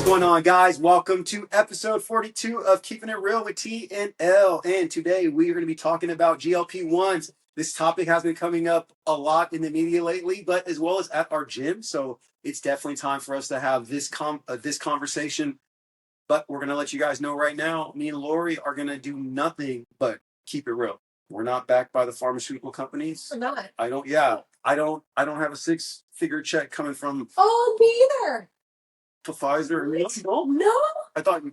going on, guys? Welcome to episode 42 of Keeping It Real with T and L. And today we are going to be talking about GLP-1s. This topic has been coming up a lot in the media lately, but as well as at our gym. So it's definitely time for us to have this conversation. But we're going to let you guys know right now, me and Lori are going to do nothing but keep it real. We're not backed by the pharmaceutical companies. We're not. I don't have a 6-figure check coming from Oh, me either. Pfizer. No. I thought,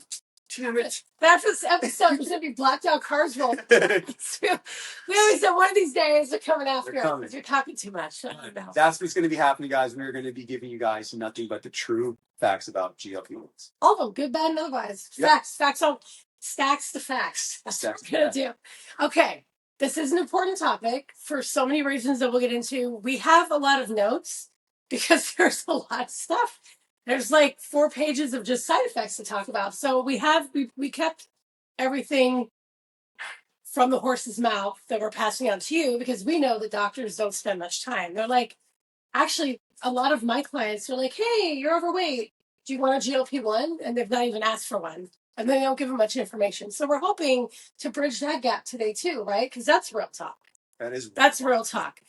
damn it. That's this episode is going to be blacked out cars roll. We always said one of these days they're coming after us because you're talking too much. That's what's going to be happening, guys. We're going to be giving you guys nothing but the true facts about GLP-1s. All of them, good, bad, and otherwise. Yep. Facts on stacks to facts. That's what we're going to do. Okay. This is an important topic for so many reasons that we'll get into. We have a lot of notes because there's a lot of stuff. There's like 4 pages of just side effects to talk about. So we kept everything from the horse's mouth that we're passing on to you because we know that doctors don't spend much time. They're like, actually, a lot of my clients are like, hey, you're overweight. Do you want a GLP-1? And they've not even asked for one. And they don't give them much information. So we're hoping to bridge that gap today too, right? Because that's real talk. That's real talk.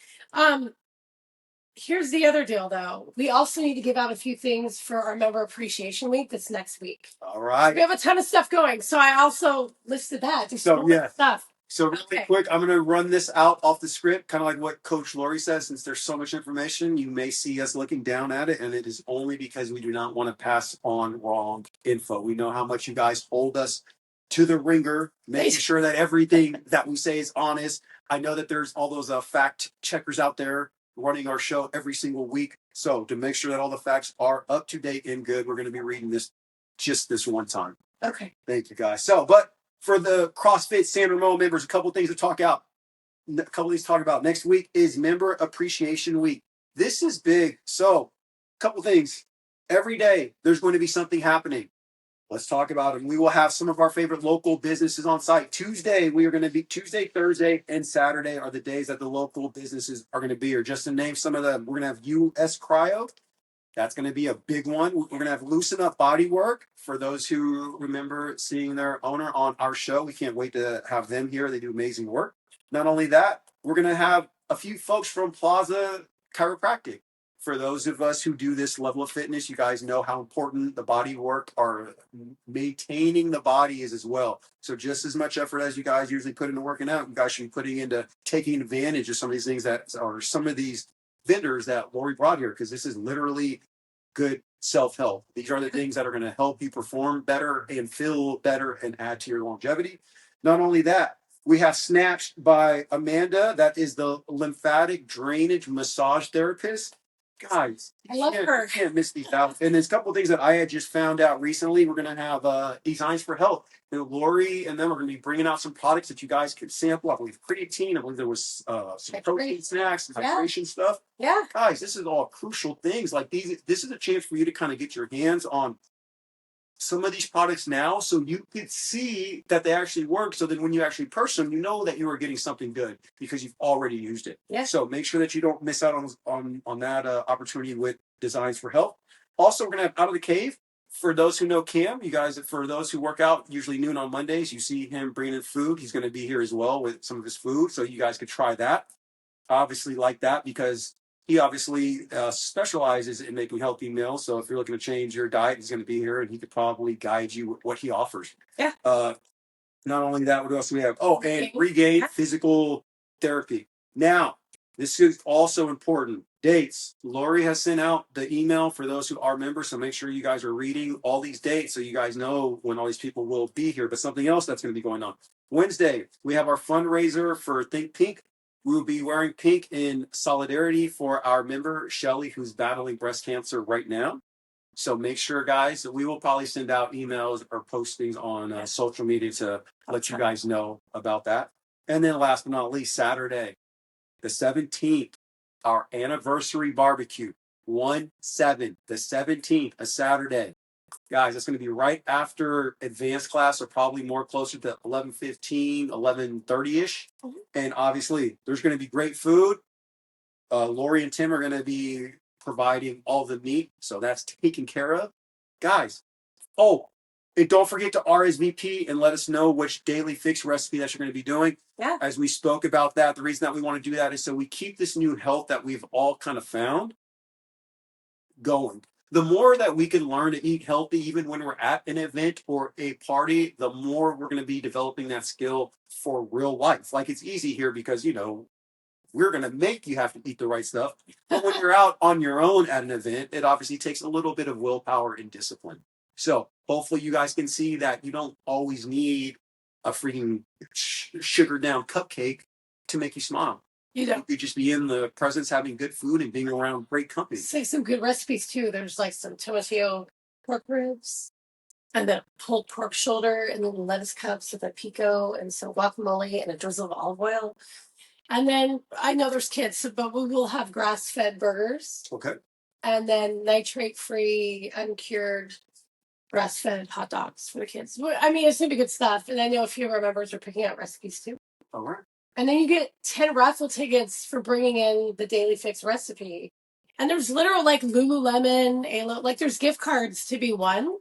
Here's the other deal, though. We also need to give out a few things for our Member Appreciation Week that's next week. All right. We have a ton of stuff going. So I also listed that. Stuff. So really quick, I'm going to run this out off the script, kind of like what Coach Lori says. Since there's so much information, you may see us looking down at it, and it is only because we do not want to pass on wrong info. We know how much you guys hold us to the ringer, making sure that everything that we say is honest. I know that there's all those fact checkers out there running our show every single week. So to make sure that all the facts are up to date and good, we're going to be reading this just this one time. Okay. Thank you, guys. So, but for the CrossFit San Ramon members, a couple things to talk about. Next week is Member Appreciation Week. This is big. So, a couple things. Every day, there's going to be something happening. Let's talk about it. We will have some of our favorite local businesses on site. Tuesday, Thursday, and Saturday are the days that the local businesses are going to be here. Just to name some of them, we're going to have US Cryo. That's going to be a big one. We're going to have Loosen Up Bodywork. For those who remember seeing their owner on our show, we can't wait to have them here. They do amazing work. Not only that, we're going to have a few folks from Plaza Chiropractic. For those of us who do this level of fitness, you guys know how important the body work or maintaining the body is as well. So just as much effort as you guys usually put into working out, you guys should be putting into taking advantage of some of these things that are some of these vendors that Lori brought here, because this is literally good self-help. These are the things that are going to help you perform better and feel better and add to your longevity. Not only that, we have Snatched by Amanda. That is the lymphatic drainage massage therapist. Guys, I love her. You can't miss these out. And there's a couple of things that I had just found out recently. We're going to have Designs for Health. And Lori and them are going to be bringing out some products that you guys can sample. I believe creatine. I believe there was some protein snacks and hydration stuff. Yeah. Guys, this is all crucial things. Like these, this is a chance for you to kind of get your hands on some of these products now, so you could see that they actually work. So then when you actually purchase them, you know that you are getting something good because you've already used it. Yeah. So make sure that you don't miss out on that opportunity with Designs for Health. Also, we're going to have Out of the Cave. For those who know Cam, you guys, for those who work out, usually noon on Mondays, you see him bringing in food. He's going to be here as well with some of his food. So you guys could try that. Obviously like that because he obviously specializes in making healthy meals. So if you're looking to change your diet, he's going to be here and he could probably guide you with what he offers. Yeah. Not only that, what else do we have? Oh, and Regain Physical Therapy. Now, this is also important. Dates. Lori has sent out the email for those who are members. So make sure you guys are reading all these dates so you guys know when all these people will be here. But something else that's going to be going on. Wednesday, we have our fundraiser for Think Pink. We will be wearing pink in solidarity for our member, Shelly, who's battling breast cancer right now. So make sure, guys, that we will probably send out emails or postings on social media to let you guys know about that. And then last but not least, Saturday, the 17th, our anniversary barbecue, 1/7, the 17th, a Saturday. Guys, it's going to be right after advanced class, or probably more closer to 11:15, 11:30-ish. Mm-hmm. And obviously, there's going to be great food. Lori and Tim are going to be providing all the meat, so that's taken care of. Guys, Oh, and don't forget to RSVP and let us know which daily fix recipe that you're going to be doing. Yeah. As we spoke about that, the reason that we want to do that is so we keep this new health that we've all kind of found going. The more that we can learn to eat healthy, even when we're at an event or a party, the more we're going to be developing that skill for real life. Like it's easy here because, we're going to make you have to eat the right stuff. But when you're out on your own at an event, it obviously takes a little bit of willpower and discipline. So hopefully you guys can see that you don't always need a freaking sugar down cupcake to make you smile. You don't. You could just be in the presence having good food and being around great company. Say some good recipes too. There's like some tomatillo pork ribs and then pulled pork shoulder and then lettuce cups with a pico and some guacamole and a drizzle of olive oil. And then I know there's kids, but we will have grass-fed burgers. Okay. And then nitrate-free, uncured, grass-fed hot dogs for the kids. I mean, it's going to be good stuff. And I know a few of our members are picking out recipes too. All right. And then you get 10 raffle tickets for bringing in the Daily Fix recipe. And there's literal like Lululemon, like there's gift cards to be won.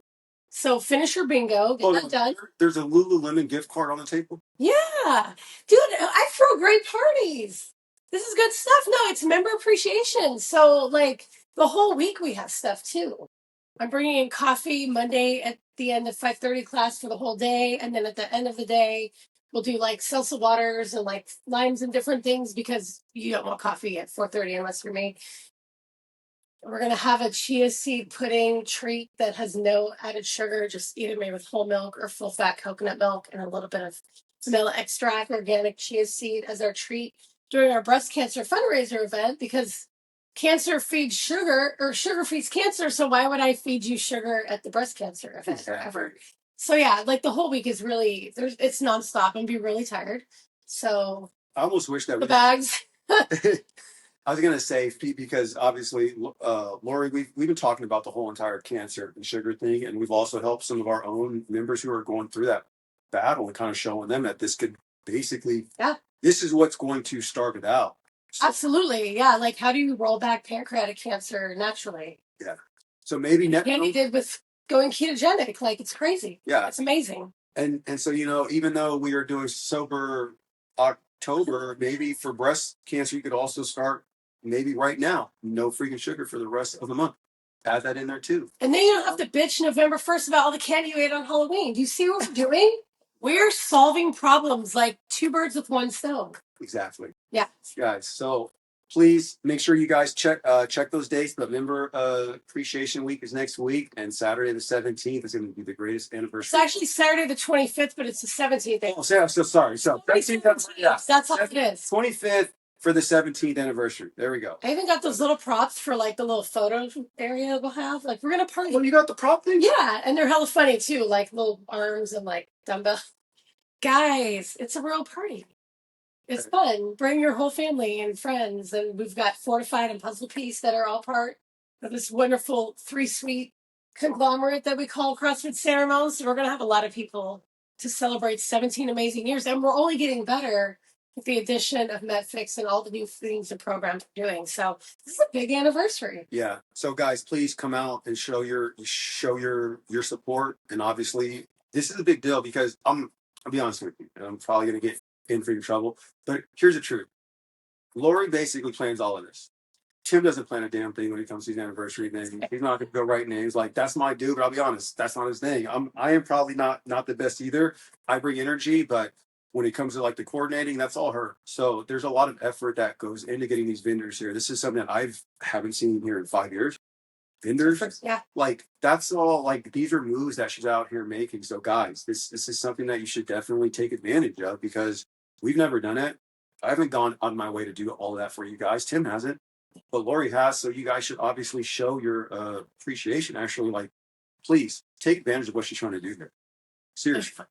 So finish your bingo, get that done. There's a Lululemon gift card on the table? Yeah. Dude, I throw great parties. This is good stuff. No, it's member appreciation. So like the whole week we have stuff too. I'm bringing in coffee Monday at the end of 5:30 class for the whole day. And then at the end of the day, we'll do like salsa waters and like limes and different things because you don't want coffee at 4:30 unless you're me. We're going to have a chia seed pudding treat that has no added sugar, just either made with whole milk or full fat coconut milk and a little bit of vanilla extract, organic chia seed as our treat during our breast cancer fundraiser event because cancer feeds sugar or sugar feeds cancer. So why would I feed you sugar at the breast cancer event ever? So yeah, like the whole week is really, it's nonstop and be really tired. So I almost wish that the bags. I was going to say, because obviously, Lori, we've been talking about the whole entire cancer and sugar thing, and we've also helped some of our own members who are going through that battle and kind of showing them that this could basically, this is what's going to start it out. So, absolutely, yeah. Like, how do you roll back pancreatic cancer naturally? Yeah. So maybe Andy did with going ketogenic. Like, it's crazy. Yeah, it's amazing. And so even though we are doing sober October, maybe for breast cancer, you could also start. Maybe right now, no freaking sugar for the rest of the month. Add that in there too. And then you don't have to bitch November 1st about all the candy you ate on Halloween. Do you see what we're doing? We're solving problems like two birds with one stone. Exactly. Yeah. Guys, so please make sure you guys check those dates. But Member Appreciation Week is next week, and Saturday the 17th is going to be the greatest anniversary. It's actually Saturday the 25th, but it's the 17th. Oh, I'm so sorry. So 17th, that's all it is. 25th. For the 17th anniversary. There we go. I even got those little props for like the little photo area we'll have. Like we're gonna party. Oh, you got the prop thing? Yeah, and they're hella funny too, like little arms and like dumbbell. Guys, it's a real party. It's fun. Bring your whole family and friends, and we've got Fortified and Puzzle Piece that are all part of this wonderful 3-suite conglomerate that we call CrossFit San Ramon. So we're gonna have a lot of people to celebrate 17 amazing years, and we're only getting better with the addition of MedFix and all the new things and programs we're doing. So this is a big anniversary. Yeah. So guys, please come out and show your support. And obviously, this is a big deal because I'll be honest with you, I'm probably gonna get in for your trouble. But here's the truth. Lori basically plans all of this. Tim doesn't plan a damn thing when it comes to his anniversary thing. He's not gonna go write names. Like that's my dude, but I'll be honest, that's not his thing. I am probably not the best either. I bring energy, but when it comes to like the coordinating, that's all her. So there's a lot of effort that goes into getting these vendors here. This is something that haven't seen here in 5 years. Vendors, yeah, like that's all. Like these are moves that she's out here making. So guys, this is something that you should definitely take advantage of because we've never done it. I haven't gone on my way to do all of that for you guys. Tim hasn't, but Lori has. So you guys should obviously show your appreciation. Actually, like, please take advantage of what she's trying to do here. Seriously.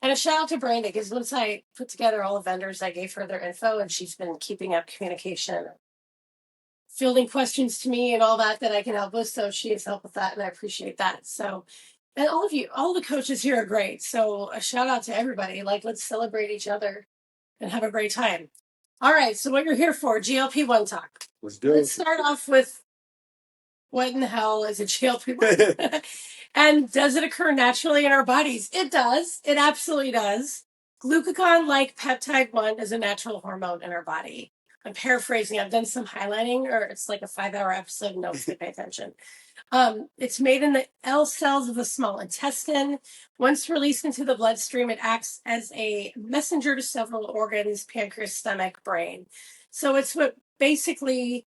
And a shout out to Brenda because once I put together all the vendors, I gave her their info and she's been keeping up communication, fielding questions to me and all that I can help with. So she has helped with that and I appreciate that. So, and all of you, all the coaches here are great. So a shout out to everybody. Like, let's celebrate each other and have a great time. All right. So what you're here for, GLP-1 talk. Let's do it. Let's start off with what in the hell is a GLP-1? And does it occur naturally in our bodies? It does. It absolutely does. Glucagon, like peptide 1, is a natural hormone in our body. I'm paraphrasing. I've done some highlighting, or it's like a 5-hour episode. No, pay attention. It's made in the L cells of the small intestine. Once released into the bloodstream, it acts as a messenger to several organs: pancreas, stomach, brain. So it's what basically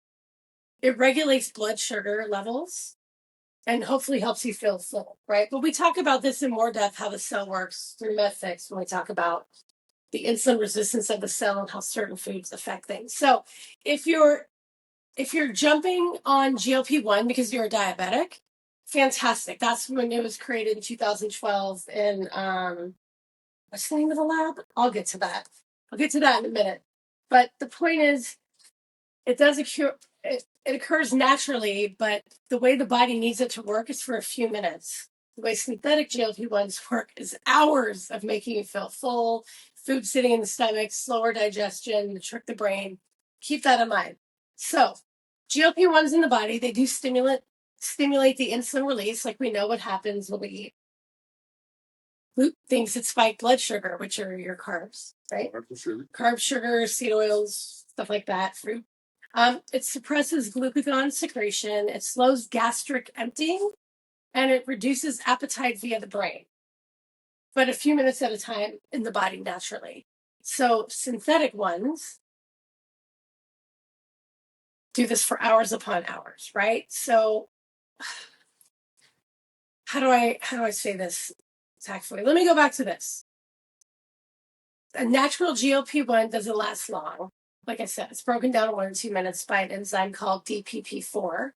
it regulates blood sugar levels and hopefully helps you feel full, right? But we talk about this in more depth, how the cell works through MedFix, when we talk about the insulin resistance of the cell and how certain foods affect things. So if you're jumping on GLP-1 because you're a diabetic, fantastic. That's when it was created in 2012 in what's the name of the lab? I'll get to that. I'll get to that in a minute. But the point is, it does occur. It occurs naturally, but the way the body needs it to work is for a few minutes. The way synthetic GLP-1s work is hours of making you feel full, food sitting in the stomach, slower digestion, to trick the brain. Keep that in mind. So, GLP-1s in the body, they do stimulate the insulin release, like we know what happens when we eat things that spike blood sugar, which are your carbs, right? Carbs, sugar, seed oils, stuff like that, fruit. It suppresses glucagon secretion, it slows gastric emptying, and it reduces appetite via the brain, but a few minutes at a time in the body naturally. So synthetic ones do this for hours upon hours, right? So how do I say this tactfully? Let me go back to this. A natural GLP-1 doesn't last long. Like I said, it's broken down in 1 or 2 minutes by an enzyme called DPP4.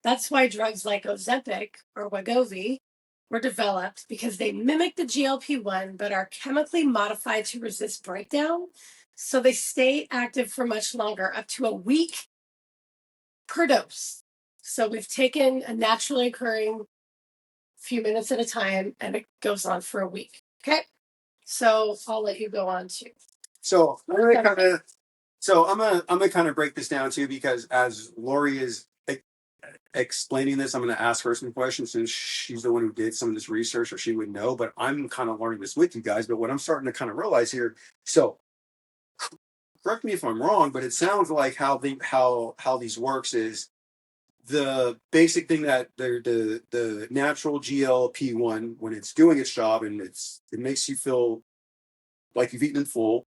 That's why drugs like Ozempic or Wegovy were developed, because they mimic the GLP-1 but are chemically modified to resist breakdown. So they stay active for much longer, up to a week per dose. So we've taken a naturally occurring few minutes at a time, and it goes on for a week. Okay? So I'll let you go on too. So I'm gonna kind of break this down too, because as Lori is explaining this, I'm going to ask her some questions since she's the one who did some of this research, or she would know. But I'm kind of learning this with you guys. But what I'm starting to kind of realize here, so correct me if I'm wrong, but it sounds like how these works is the basic thing that the natural GLP-1, when it's doing its job and it makes you feel like you've eaten full,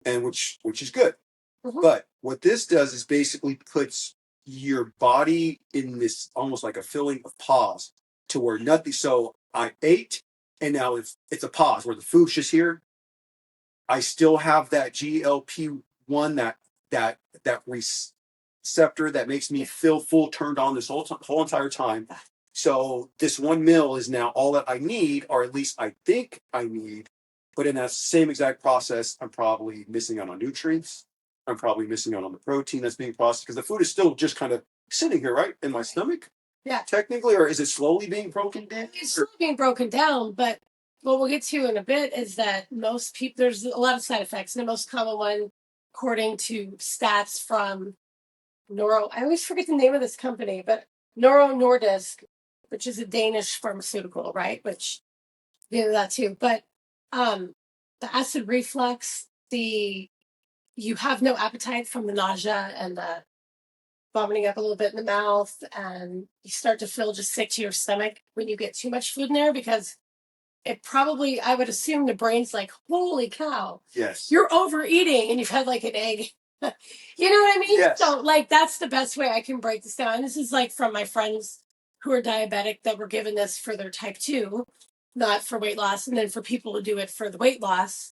and which is good. Mhm. But what this does is basically puts your body in this almost like a feeling of pause, to where nothing. So I ate, and now it's a pause where the food's just here. I still have that GLP-1, that receptor that makes me feel full, turned on this whole entire time. So this one meal is now all that I need, or at least I think I need. But in that same exact process, I'm probably missing out on nutrients. I'm probably missing out on the protein that's being processed, because the food is still just kind of sitting here, right, in my stomach. Yeah. Technically, or is it slowly being broken down? It's slowly being broken down, but what we'll get to in a bit is that most people, there's a lot of side effects. And the most common one, according to stats from I always forget the name of this company, but Novo Nordisk, which is a Danish pharmaceutical, right? Which, that too. But the acid reflux, you have no appetite from the nausea and the vomiting up a little bit in the mouth, and you start to feel just sick to your stomach when you get too much food in there, because it probably, I would assume the brain's like, holy cow, Yes. you're overeating and you've had like an egg. You know what I mean? Yes. So like, that's the best way I can break this down. And this is like from my friends who are diabetic that were given this for their type 2, not for weight loss. And then for people to do it for the weight loss,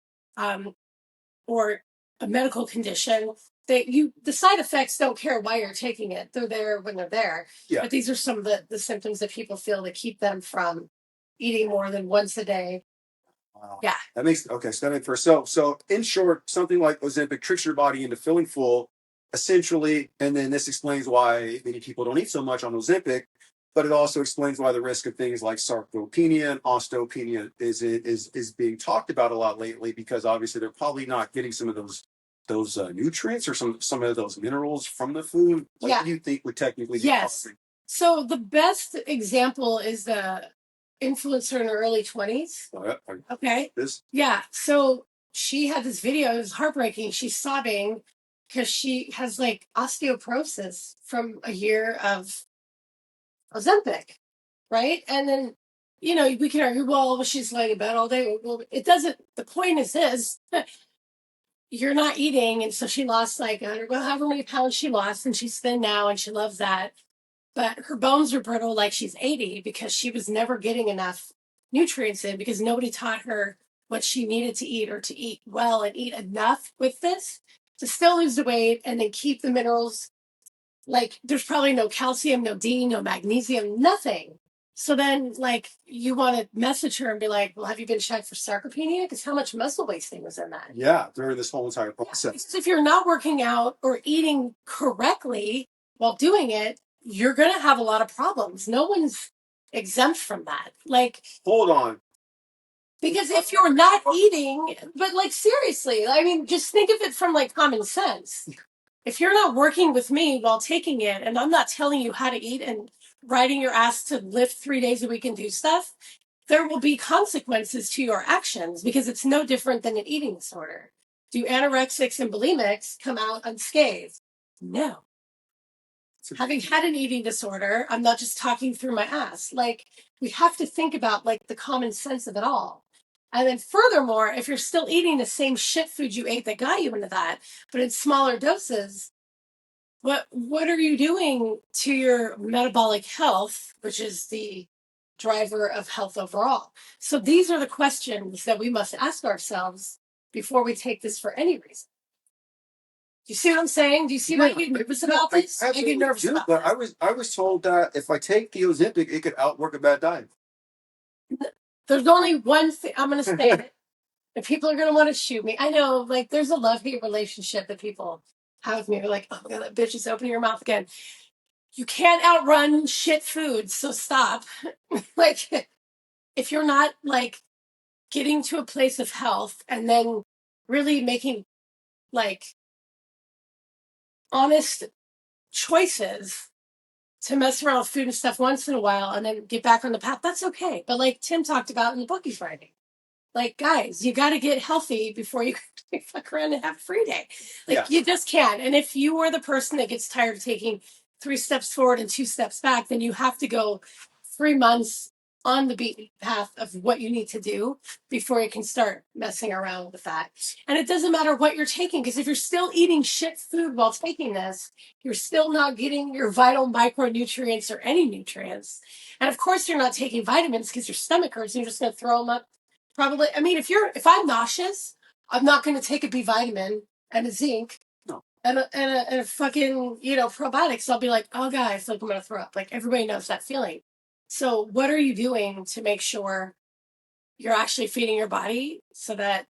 or a medical condition, the side effects don't care why you're taking it. They're there when they're there. Yeah. But these are some of the symptoms that people feel that keep them from eating more than once a day. Wow. Yeah. That makes okay. So that makes first. So in short, something like Ozempic tricks your body into feeling full, essentially, and then this explains why many people don't eat so much on Ozempic. But it also explains why the risk of things like sarcopenia and osteopenia is being talked about a lot lately, because obviously they're probably not getting some of those nutrients or some of those minerals from the food. What do you think would technically be causing? So the best example is the influencer in her early 20s. Oh, yeah. Okay. This. Yeah. So she had this video. It was heartbreaking. She's sobbing because she has like osteoporosis from a year of Ozempic, right? And then, we can argue, well, she's laying in bed all day. Well, it doesn't. The point is this: you're not eating, and so she lost like however many pounds she lost, and she's thin now, and she loves that. But her bones are brittle like she's 80 because she was never getting enough nutrients in because nobody taught her what she needed to eat or to eat well and eat enough with this to still lose the weight and then keep the minerals. Like there's probably no calcium, no D, no magnesium, nothing. So then like you want to message her and be like, well, have you been checked for sarcopenia? Because how much muscle wasting was in that? Yeah, during this whole entire process. Because if you're not working out or eating correctly while doing it, you're going to have a lot of problems. No one's exempt from that. Like, hold on. Because if you're not eating, but like seriously, I mean, just think of it from like common sense. If you're not working with me while taking it, and I'm not telling you how to eat and riding your ass to lift 3 days a week and do stuff, there will be consequences to your actions because it's no different than an eating disorder. Do anorexics and bulimics come out unscathed? No. Having had an eating disorder, I'm not just talking through my ass. Like, we have to think about like the common sense of it all. And then furthermore, if you're still eating the same shit food you ate that got you into that, but in smaller doses, what are you doing to your metabolic health, which is the driver of health overall? So these are the questions that we must ask ourselves before we take this for any reason. Do you see what I'm saying? Do you see why you get nervous about this? I get nervous about but this. I was told that if I take the Ozempic, it could outwork a bad diet. There's only one thing I'm going to say it, and people are going to want to shoot me. I know, like, there's a love-hate relationship that people have with me. They're like, oh my God, that bitch is opening her mouth again. You can't outrun shit food, so stop. Like, if you're not, like, getting to a place of health and then really making, like, honest choices to mess around with food and stuff once in a while and then get back on the path, that's okay. But like Tim talked about in the book he's writing, like, guys, you got to get healthy before you fuck around and have a free day. Like, you just can't. And if you are the person that gets tired of taking 3 steps forward and 2 steps back, then you have to go 3 months on the beaten path of what you need to do before you can start messing around with that. And it doesn't matter what you're taking, because if you're still eating shit food while taking this, you're still not getting your vital micronutrients or any nutrients. And of course, you're not taking vitamins because your stomach hurts and you're just going to throw them up. Probably. I mean, if I'm nauseous, I'm not going to take a B vitamin and a zinc. No. And a fucking, probiotics. I'll be like, oh, guys, like I'm going to throw up. Like, everybody knows that feeling. So what are you doing to make sure you're actually feeding your body so that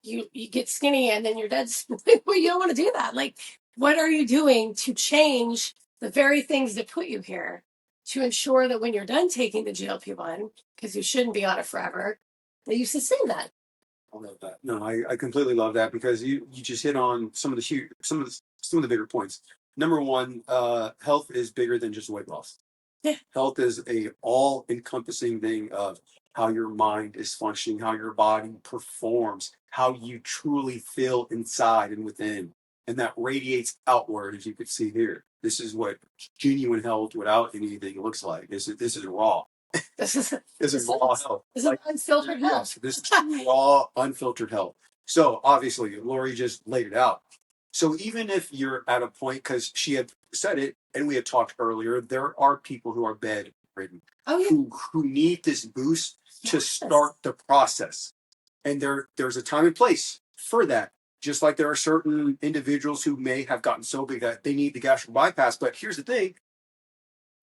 you get skinny and then you're dead? Well, you don't want to do that. Like, what are you doing to change the very things that put you here to ensure that when you're done taking the GLP-1, because you shouldn't be on it forever, that you sustain that? I love that. No, I completely love that because you just hit on some of the bigger points. Number one, health is bigger than just weight loss. Yeah. Health is a all encompassing thing of how your mind is functioning, how your body performs, how you truly feel inside and within. And that radiates outward, as you can see here. This is what genuine health without anything looks like. This is raw. This is raw health. This is unfiltered health. Yes, this is raw, unfiltered health. So obviously, Lori just laid it out. So even if you're at a point, because she had said it, and we had talked earlier, there are people who are bedridden, who need this boost to start the process. And there's a time and place for that. Just like there are certain individuals who may have gotten so big that they need the gastric bypass. But here's the thing.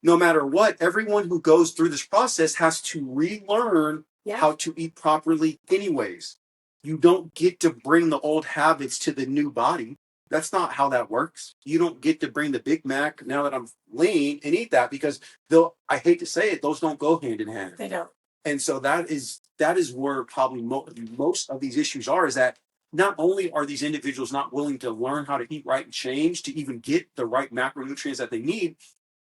No matter what, everyone who goes through this process has to relearn how to eat properly anyways. You don't get to bring the old habits to the new body. That's not how that works. You don't get to bring the Big Mac now that I'm lean and eat that because I hate to say it, those don't go hand in hand. They don't. And so that is where probably most of these issues are, is that not only are these individuals not willing to learn how to eat right and change to even get the right macronutrients that they need,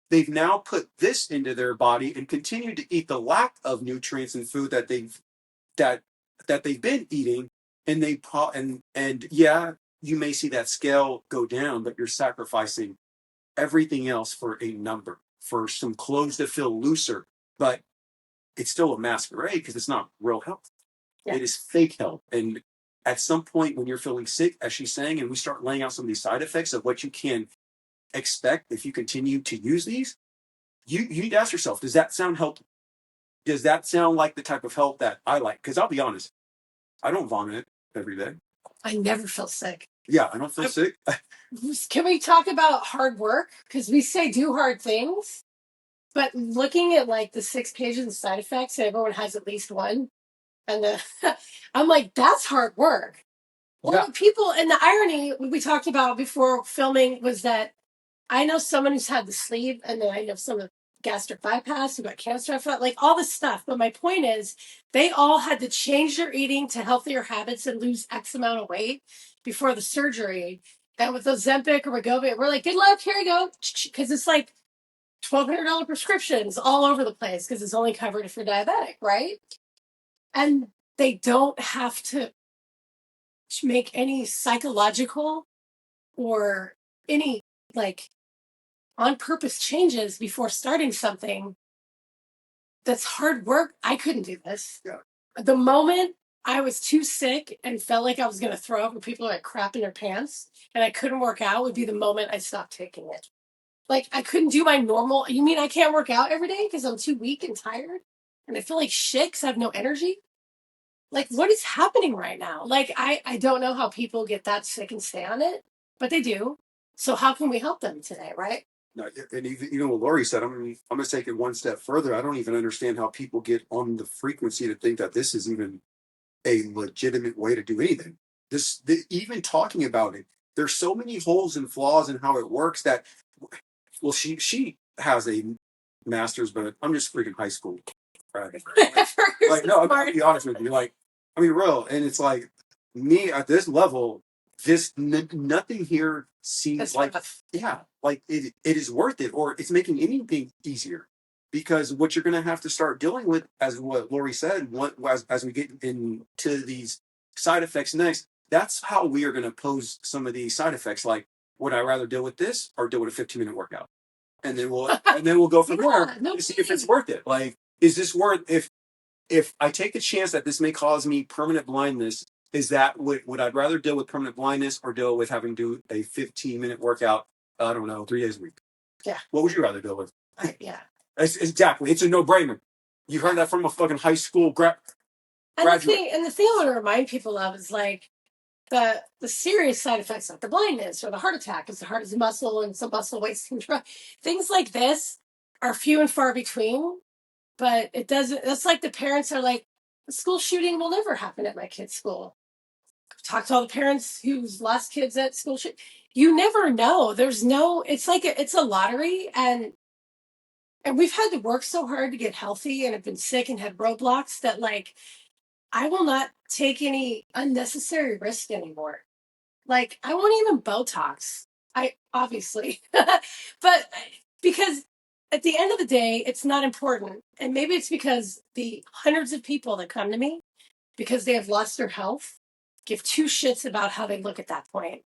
they've now put this into their body and continue to eat the lack of nutrients and food that they've been eating, and yeah, you may see that scale go down, but you're sacrificing everything else for a number, for some clothes to feel looser, but it's still a masquerade because it's not real health. Yeah. It is fake health. And at some point when you're feeling sick, as she's saying, and we start laying out some of these side effects of what you can expect if you continue to use these, you need to ask yourself, does that sound healthy? Does that sound like the type of health that I like? Because I'll be honest, I don't vomit every day. I never feel sick. Yeah, I don't feel sick. Can we talk about hard work? Because we say do hard things, but looking at like the 6 pages of side effects, and everyone has at least one, and I'm like, that's hard work. Well, people, and the irony we talked about before filming was that I know someone who's had the sleeve, and then I know someone gastric bypass who got cancer after that, like all this stuff. But my point is, they all had to change their eating to healthier habits and lose X amount of weight before the surgery. And with Ozempic or Wegovy, we're like, good luck, here you go. Because it's like $1,200 prescriptions all over the place because it's only covered if you're diabetic, right? And they don't have to make any psychological or any like on purpose changes before starting something that's hard work. I couldn't do this. Yeah. The moment I was too sick and felt like I was going to throw up and people like crap in their pants and I couldn't work out would be the moment I stopped taking it. Like I couldn't do my normal. You mean I can't work out every day because I'm too weak and tired and I feel like shit because I have no energy? Like what is happening right now? Like I don't know how people get that sick and stay on it, but they do. So how can we help them today, right? No, and even what Lori said, I'm going to take it one step further. I don't even understand how people get on the frequency to think that this is even a legitimate way to do anything. Even talking about it, there's so many holes and flaws in how it works that, well, she has a master's, but I'm just freaking high school. Right? Like, no, I'm going to be honest with you. Like, I mean, real, and it's like me at this level. Nothing here seems like like it is worth it, or it's making anything easier, because what you're going to have to start dealing with, as what Lori said, as we get into these side effects next, that's how we are going to pose some of these side effects. Like, would I rather deal with this or deal with a 15-minute workout? And then we'll go from there to see if it's worth it. Like, is this worth, if I take the chance that this may cause me permanent blindness, is that would I rather deal with permanent blindness or deal with having to do a 15-minute workout, I don't know, 3 days a week? Yeah. What would you rather deal with? Yeah. Exactly. It's a no-brainer. You heard that from a fucking high school graduate. And the thing I want to remind people of is like the serious side effects, like the blindness or the heart attack, because the heart is a muscle and some muscle wasting. Things like this are few and far between. But it doesn't, that's like the parents are like, the school shooting will never happen at my kid's school. Talk to all the parents who's lost kids at school shoot. You never know. There's no, it's like, it's a lottery. And we've had to work so hard to get healthy and have been sick and had roadblocks that like, I will not take any unnecessary risk anymore. Like, I won't even Botox. I obviously, but because at the end of the day, it's not important. And maybe it's because the hundreds of people that come to me because they have lost their health give 2 shits about how they look at that point.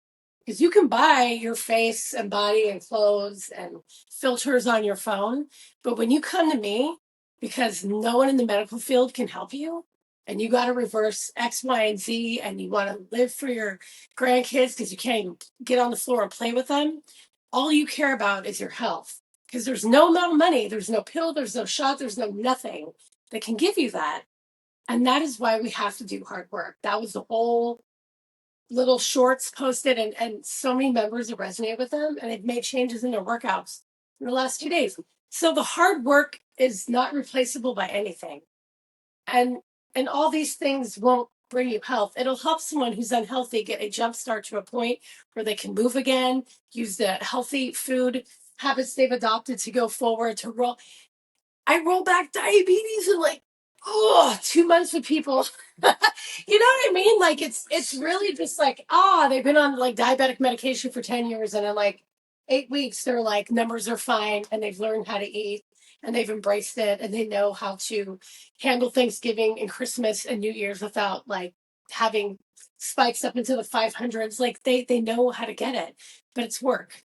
Because you can buy your face and body and clothes and filters on your phone. But when you come to me, because no one in the medical field can help you, and you got to reverse X, Y, and Z, and you want to live for your grandkids because you can't even get on the floor and play with them, all you care about is your health. Because there's no amount of money, there's no pill, there's no shot, there's no nothing that can give you that. And that is why we have to do hard work. That was the whole little shorts posted, and so many members have resonated with them, and they've made changes in their workouts in the last 2 days. So the hard work is not replaceable by anything. And all these things won't bring you health. It'll help someone who's unhealthy get a jump start to a point where they can move again, use the healthy food habits they've adopted to go forward, to roll. I roll back diabetes in like, 2 months with people. You know what I mean? Like it's really just like, they've been on like diabetic medication for 10 years. And I'm like, 8 weeks, they're like, numbers are fine, and they've learned how to eat, and they've embraced it, and they know how to handle Thanksgiving and Christmas and New Year's without like having spikes up into the 500s. Like they know how to get it, but it's work.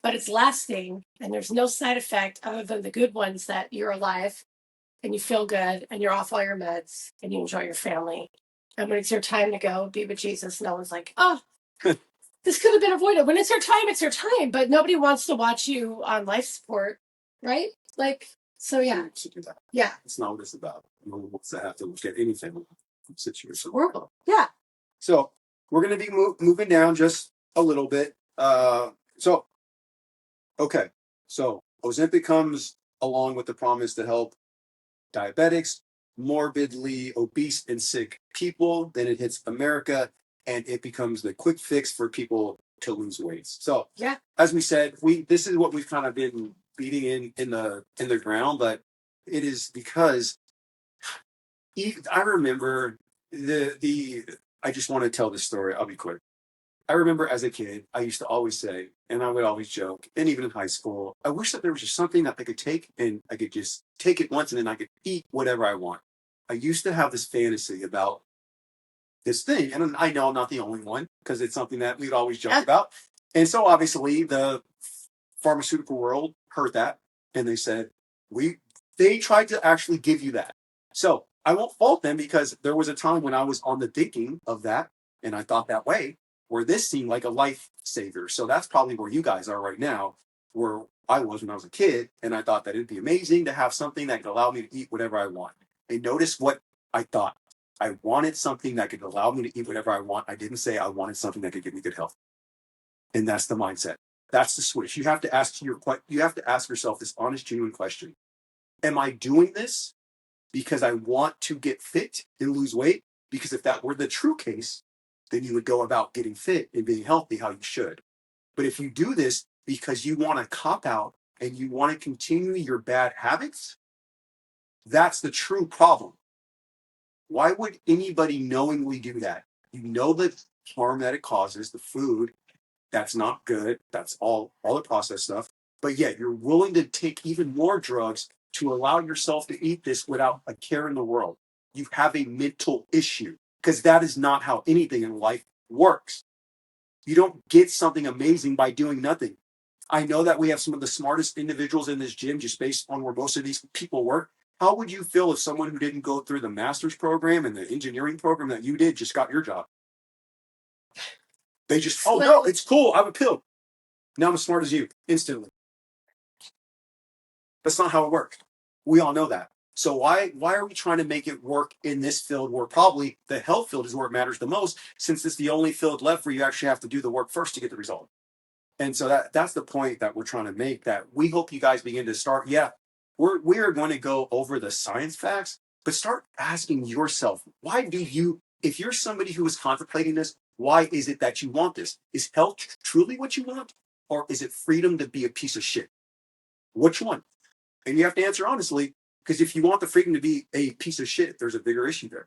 But it's lasting, and there's no side effect other than the good ones, that you're alive and you feel good and you're off all your meds and you enjoy your family. And when it's your time to go be with Jesus, no one's like, oh, this could have been avoided. When it's your time, it's your time. But nobody wants to watch you on life support, right? Like, so yeah. To do that. Yeah. It's not what it's about. No one wants to have to look at anything situation. Horrible. Yeah. So we're going to be moving down just a little bit. Okay. So Ozempic comes along with the promise to help diabetics, morbidly obese and sick people. Then it hits America, and it becomes the quick fix for people to lose weight. So Yeah. as we said, this is what we've kind of been beating in the ground, but it is because I remember I just want to tell this story. I'll be quick. I remember as a kid, I used to always say, and I would always joke, and even in high school, I wish that there was just something that I could take and I could just take it once and then I could eat whatever I want. I used to have this fantasy about this thing, and I know I'm not the only one because it's something that we'd always joke about. And so obviously the pharmaceutical world heard that and they said, they tried to actually give you that. So I won't fault them because there was a time when I was on the thinking of that and I thought that way, where this seemed like a lifesaver. So that's probably where you guys are right now, where I was when I was a kid, and I thought that it'd be amazing to have something that could allow me to eat whatever I want. And notice what I thought. I wanted something that could allow me to eat whatever I want. I didn't say I wanted something that could give me good health. And that's the mindset. That's the switch. You have to ask yourself this honest, genuine question. Am I doing this because I want to get fit and lose weight? Because if that were the true case, then you would go about getting fit and being healthy how you should. But if you do this because you want to cop out and you want to continue your bad habits, that's the true problem. Why would anybody knowingly do that? You know the harm that it causes, the food, that's not good. That's all the processed stuff. But yet you're willing to take even more drugs to allow yourself to eat this without a care in the world. You have a mental issue because that is not how anything in life works. You don't get something amazing by doing nothing. I know that we have some of the smartest individuals in this gym just based on where most of these people work. How would you feel if someone who didn't go through the master's program and the engineering program that you did just got your job? They just, oh no, it's cool. I have a pill. Now I'm as smart as you instantly. That's not how it works. We all know that. So why are we trying to make it work in this field where probably the health field is where it matters the most, since it's the only field left where you actually have to do the work first to get the result? And so that's the point that we're trying to make, that we hope you guys begin to start. Yeah, we are going to go over the science facts, but start asking yourself, if you're somebody who is contemplating this, why is it that you want this? Is health truly what you want? Or is it freedom to be a piece of shit? Which one? And you have to answer honestly, because if you want the freedom to be a piece of shit, there's a bigger issue there.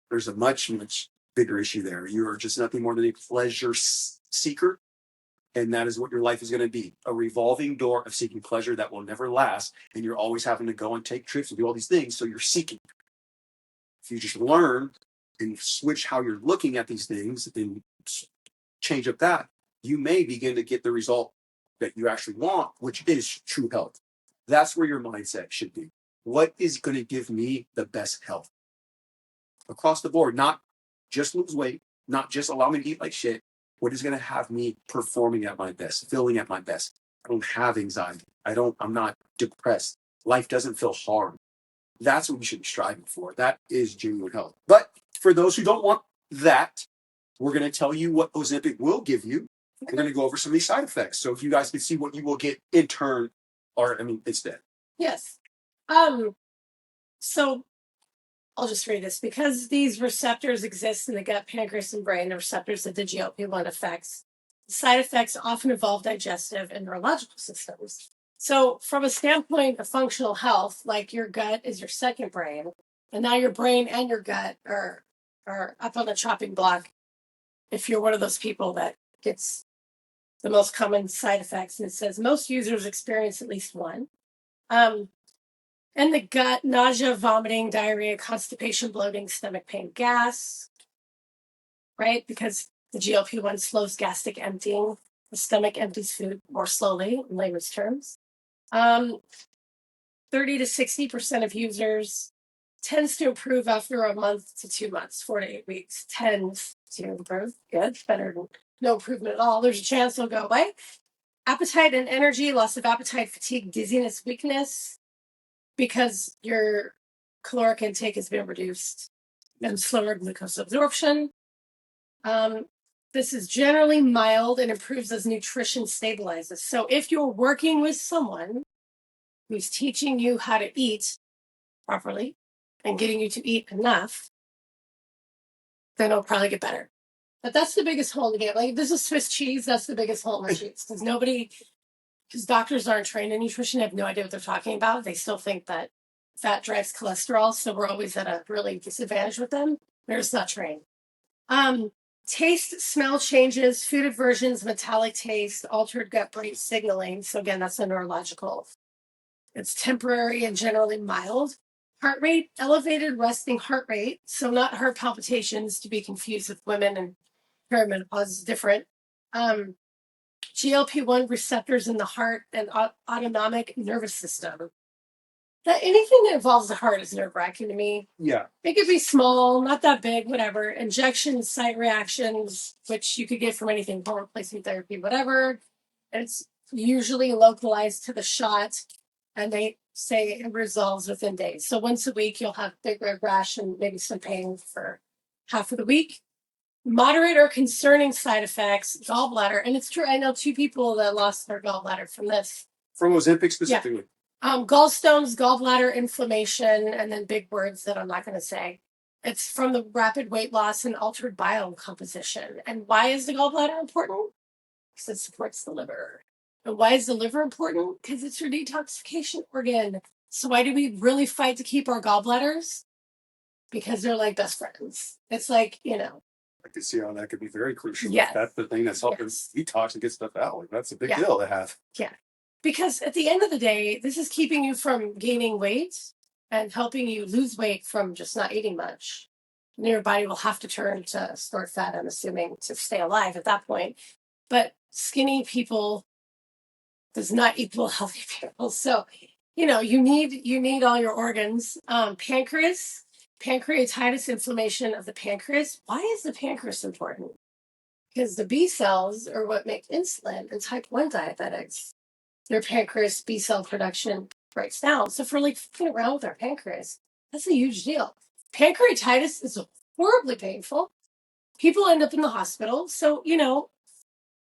There's a much, much bigger issue there. You are just nothing more than a pleasure seeker. And that is what your life is going to be, a revolving door of seeking pleasure that will never last. And you're always having to go and take trips and do all these things. So you're seeking. If you just learn and switch how you're looking at these things and change up that, you may begin to get the result that you actually want, which is true health. That's where your mindset should be. What is going to give me the best health? Across the board, not just lose weight, not just allow me to eat like shit. What is going to have me performing at my best, feeling at my best? I don't have anxiety. I'm not depressed. Life doesn't feel hard. That's what we should be striving for. That is genuine health. But for those who don't want that, we're going to tell you what Ozempic will give you. We're going to go over some of these side effects. So if you guys can see what you will get in turn, instead. Yes. So I'll just read this. Because these receptors exist in the gut, pancreas, and brain, the receptors of the GLP-1 effects, side effects often involve digestive and neurological systems. So from a standpoint of functional health, like your gut is your second brain, and now your brain and your gut are up on the chopping block if you're one of those people that gets the most common side effects, and it says most users experience at least one. And the gut, nausea, vomiting, diarrhea, constipation, bloating, stomach pain, gas, right? Because the GLP-1 slows gastric emptying. The stomach empties food more slowly, in layman's terms. 30 to 60% of users tends to improve after a month to 2 months, 4 to 8 weeks. Tends to improve. Good. Better than no improvement at all. There's a chance they'll go away. Appetite and energy, loss of appetite, fatigue, dizziness, weakness, because your caloric intake has been reduced and slower glucose absorption. This is generally mild and improves as nutrition stabilizes. So if you're working with someone who's teaching you how to eat properly and getting you to eat enough, then it'll probably get better. But that's the biggest hole to get. Like, if this is Swiss cheese, that's the biggest hole in the sheets. Because doctors aren't trained in nutrition, have no idea what they're talking about. They still think that fat drives cholesterol, so we're always at a really disadvantage with them. They're just not trained. Taste, smell changes, food aversions, metallic taste, altered gut-brain signaling. So again, that's a neurological. It's temporary and generally mild. Heart rate, elevated resting heart rate. So not heart palpitations, to be confused with women, and perimenopause is different. GLP-1 receptors in the heart and autonomic nervous system. That anything that involves the heart is nerve-wracking to me. Yeah. It could be small, not that big, whatever. Injections, site reactions, which you could get from anything, hormone replacement therapy, whatever. And it's usually localized to the shot, and they say it resolves within days. So once a week, you'll have big red rash and maybe some pain for half of the week. Moderate or concerning side effects, gallbladder. And it's true, I know 2 people that lost their gallbladder from this. From Ozempic specifically? Yeah. Gallstones, gallbladder inflammation, and then big words that I'm not going to say. It's from the rapid weight loss and altered bile composition. And why is the gallbladder important? Because it supports the liver. And why is the liver important? Because it's your detoxification organ. So why do we really fight to keep our gallbladders? Because they're like best friends. It's like, I can see how that could be very crucial. Yes. That's the thing that's helping detox and get stuff out. Like, that's a big deal to have. Yeah. Because at the end of the day, this is keeping you from gaining weight and helping you lose weight from just not eating much. And your body will have to turn to stored fat, I'm assuming, to stay alive at that point. But skinny people does not equal healthy people. So, you need all your organs. Pancreas, pancreatitis, inflammation of the pancreas. Why is the pancreas important? Because the B cells are what make insulin in type 1 diabetics. Their pancreas B cell production breaks down. So if we're like fucking around with our pancreas, that's a huge deal. Pancreatitis is horribly painful. People end up in the hospital. So,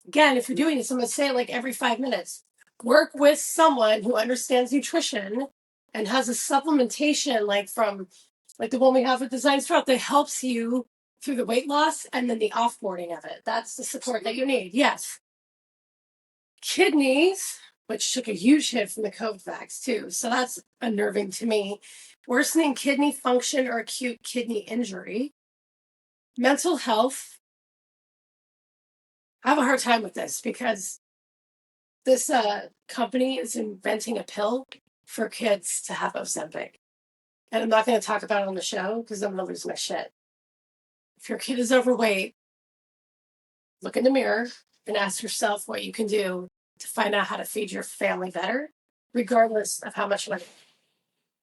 again, if you're doing this, I'm going to say it like every 5 minutes. Work with someone who understands nutrition and has a supplementation like the one we have with Design Sprout that helps you through the weight loss and then the offboarding of it. That's the support that you need. Yes. Kidneys, which took a huge hit from the COVID vax too. So that's unnerving to me. Worsening kidney function or acute kidney injury. Mental health. I have a hard time with this because this company is inventing a pill for kids to have Ozempic. And I'm not going to talk about it on the show because I'm going to lose my shit. If your kid is overweight, look in the mirror and ask yourself what you can do to find out how to feed your family better, regardless of how much money.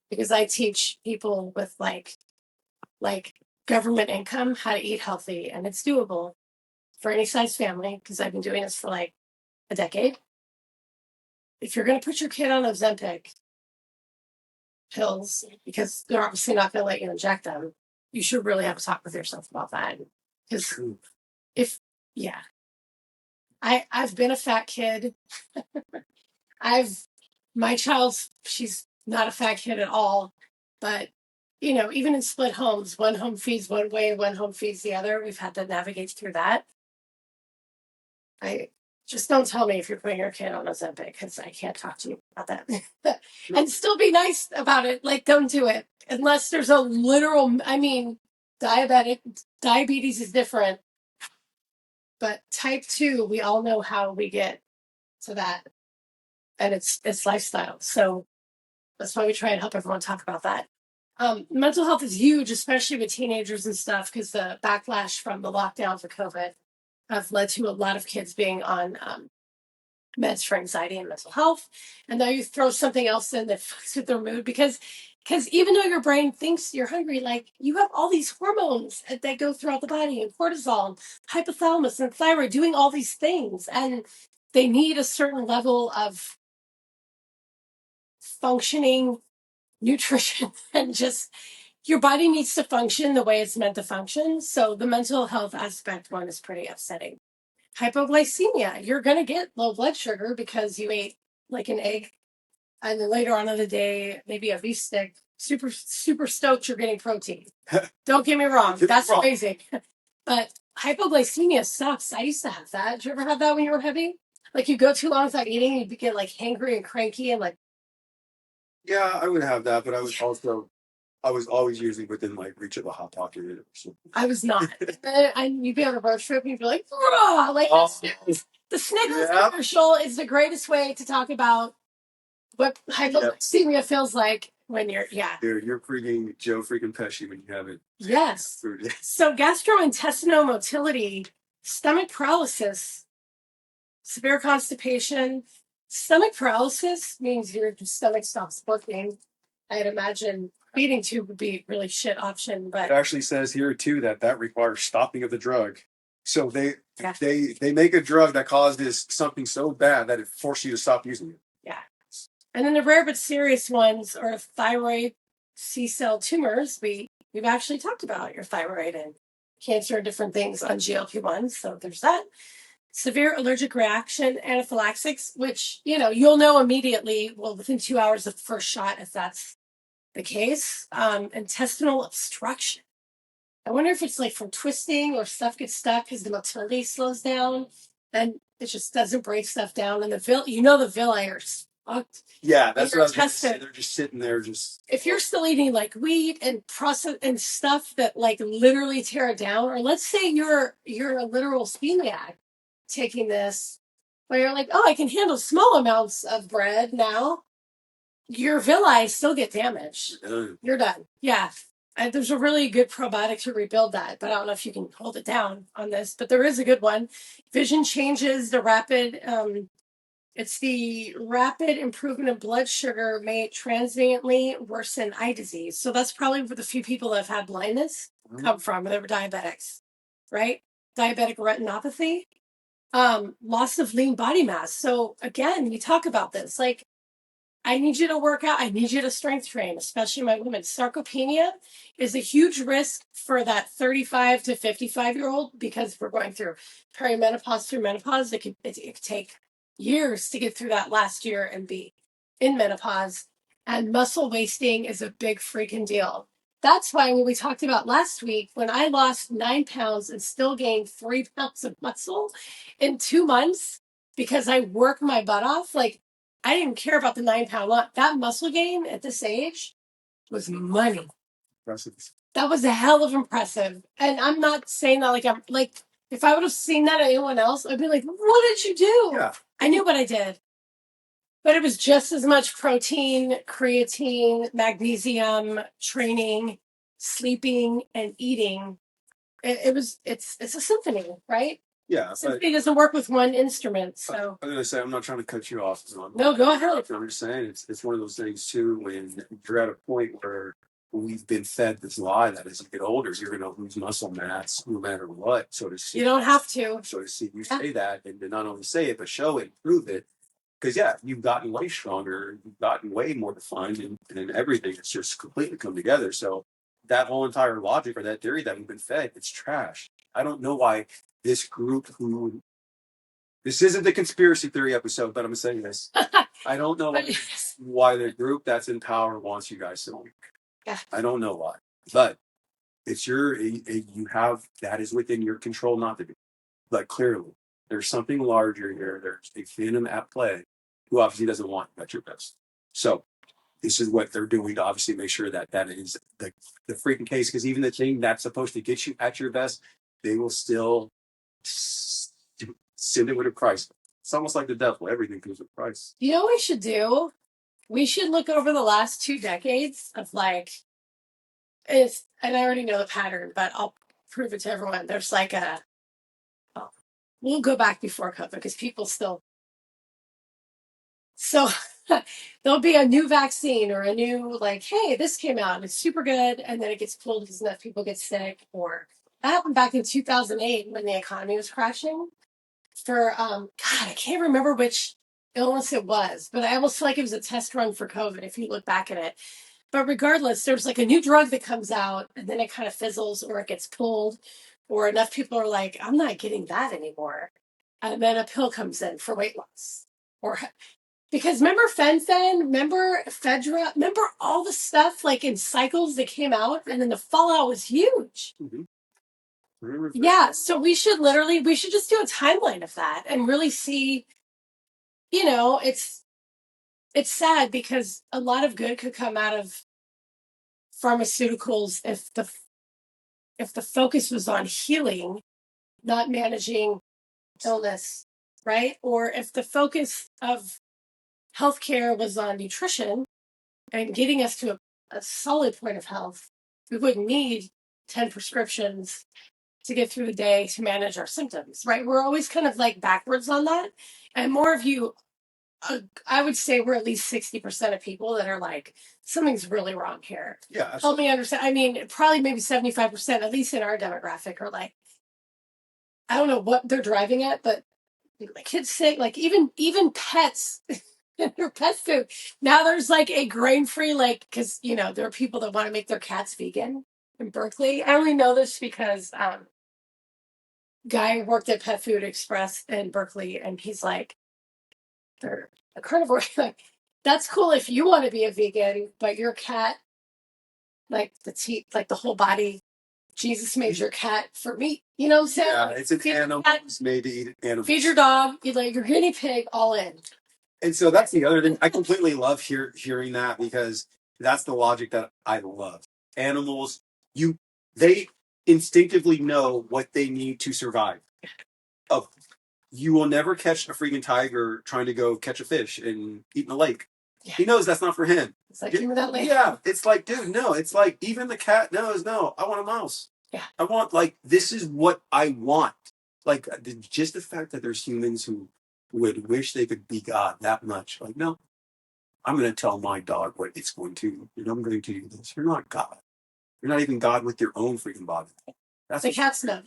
Because I teach people with like government income how to eat healthy, and it's doable for any size family because I've been doing this for like a decade. If you're going to put your kid on Ozempic pills, because they're obviously not going to let you inject them, you should really have a talk with yourself about that. Because I've been a fat kid. My child's, she's not a fat kid at all. But, even in split homes, one home feeds one way, one home feeds the other. We've had to navigate through that. Just don't tell me if you're putting your kid on Ozempic because I can't talk to you about that. And still be nice about it. Like, don't do it. Unless there's a literal, diabetes is different. But type 2, we all know how we get to that. And it's lifestyle. So that's why we try and help everyone talk about that. Mental health is huge, especially with teenagers and stuff, because the backlash from the lockdown for COVID have led to a lot of kids being on meds for anxiety and mental health. And now you throw something else in that fucks with their mood because even though your brain thinks you're hungry, like you have all these hormones that go throughout the body, and cortisol, and hypothalamus, and thyroid doing all these things, and they need a certain level of functioning nutrition and just your body needs to function the way it's meant to function. So the mental health aspect one is pretty upsetting. Hypoglycemia, you're going to get low blood sugar because you ate like an egg and then later on in the day, maybe a beef stick. Super stoked you're getting protein. Don't get me wrong. That's amazing. But hypoglycemia sucks. I used to have that. Did you ever have that when you were heavy? Like you go too long without eating, you'd get like hangry and cranky and like. Yeah, I would have that, but I was always usually within like reach of a hot pocket. So. I was not. And you'd be on a road trip and you'd be like, raw! Like the Snickers commercial is the greatest way to talk about what hypoglycemia feels like when you're, Dude, you're freaking Joe freaking Pesci when you have it. Yes. So gastrointestinal motility, stomach paralysis, severe constipation. Stomach paralysis means your stomach stops working. I'd imagine feeding tube would be really shit option, but it actually says here too that requires stopping of the drug. So they make a drug that causes something so bad that it forces you to stop using it. Yeah. And then the rare but serious ones are thyroid C-cell tumors. We've actually talked about your thyroid and cancer and different things on GLP-1s. So there's that. Severe allergic reaction, anaphylaxis, which, you'll know immediately, well, within 2 hours of the first shot, if that's the case. Intestinal obstruction. I wonder if it's like from twisting or stuff gets stuck because the motility slows down and it just doesn't break stuff down. And the villi are fucked. Yeah, that's what I was going to say. They're just sitting there If you're still eating like wheat and processed and stuff that like literally tear it down, or let's say you're a literal celiac taking this, where you're like, oh, I can handle small amounts of bread now. Your villi still get damaged. You're done. Yeah. There's a really good probiotic to rebuild that, but I don't know if you can hold it down on this, but there is a good one. Vision changes, it's the rapid improvement of blood sugar may transiently worsen eye disease. So that's probably where the few people that have had blindness come from, when they were diabetics, right? Diabetic retinopathy, loss of lean body mass. So again, we talk about this, like, I need you to work out. I need you to strength train, especially my women. Sarcopenia is a huge risk for that 35 to 55-year-old because we're going through perimenopause through menopause. It could take years to get through that last year and be in menopause. And muscle wasting is a big freaking deal. That's why when we talked about last week, when I lost 9 pounds and still gained 3 pounds of muscle in 2 months because I work my butt off, like, I didn't care about the 9 pound lot. That muscle gain at this age was money. Impressive. That was a hell of impressive. And I'm not saying that I'm like, if I would have seen that at anyone else, I'd be like, what did you do? Yeah. I knew what I did. But it was just as much protein, creatine, magnesium, training, sleeping, and eating. It's a symphony, right? Yeah. Symphony doesn't work with one instrument. So I was going to say, I'm not trying to cut you off. No, go ahead. I'm just saying it's one of those things too, when you're at a point where we've been fed this lie that as you get older, you're going to lose muscle mass no matter what. So to see, you don't have to. So to see you say that and to not only say it, but show it, prove it. Because, you've gotten way stronger, you've gotten way more defined, and everything has just completely come together. So that whole entire logic or that theory that we've been fed, it's trash. I don't know why this group this isn't the conspiracy theory episode, but I'm saying this. I don't know why the group that's in power wants you guys so weak. Yeah. I don't know why. But it's you have, that is within your control not to be. But clearly, there's something larger here. There's a phantom at play who obviously doesn't want you at your best. So this is what they're doing to obviously make sure that is the freaking case. Because even the thing that's supposed to get you at your best, they will still Send it with a price. It's almost like the devil. Everything comes with a price. You know what we should do? We should look over the last 2 decades of like, and I already know the pattern, but I'll prove it to everyone. There's like we'll go back before COVID because people still, so there'll be a new vaccine or a new, like, hey, this came out and it's super good. And then it gets pulled because enough people get sick. Or that happened back in 2008 when the economy was crashing. For, God, I can't remember which illness it was, but I almost feel like it was a test run for COVID if you look back at it. But regardless, there's like a new drug that comes out and then it kind of fizzles or it gets pulled, or enough people are like, I'm not getting that anymore. And then a pill comes in for weight loss. Or because remember Fen-Phen, remember Fedra, remember all the stuff like in cycles that came out, and then the fallout was huge. Mm-hmm. Yeah, so we should just do a timeline of that and really see, it's sad because a lot of good could come out of pharmaceuticals if the focus was on healing, not managing illness, right? Or if the focus of healthcare was on nutrition and getting us to a solid point of health, we wouldn't need 10 prescriptions to get through the day to manage our symptoms, right? We're always kind of like backwards on that. And more of you, I would say we're at least 60% of people that are like, something's really wrong here. Yeah. Absolutely. Help me understand. I mean, probably maybe 75%, at least in our demographic, are like, I don't know what they're driving at, but my kids sick, like even pets and their pet food. Now there's like a grain-free, like, because, there are people that want to make their cats vegan in Berkeley. I only know this because guy worked at Pet Food Express in Berkeley, and he's like, they're a carnivore. Like, that's cool if you want to be a vegan, but your cat, like the teeth, like the whole body, Jesus made your cat for meat. You know what I'm saying? Yeah, it's an animal. It's made to eat animals. Feed your dog, you like your guinea pig, all in. And so that's the other thing. I completely love hearing that, because that's the logic that I love. Animals, they instinctively know what they need to survive. You will never catch a freaking tiger trying to go catch a fish and eat in a lake. Yeah. He knows that's not for him. It's like, give me that lake. Yeah, it's like, dude, no. It's like, even the cat knows, no, I want a mouse. Yeah. I want, like, this is what I want. Like, just the fact that there's humans who would wish they could be God that much. Like, no, I'm going to tell my dog what it's going to. And I'm going to do this. You're not God. You're not even God with your own freaking body. That's the cat's no.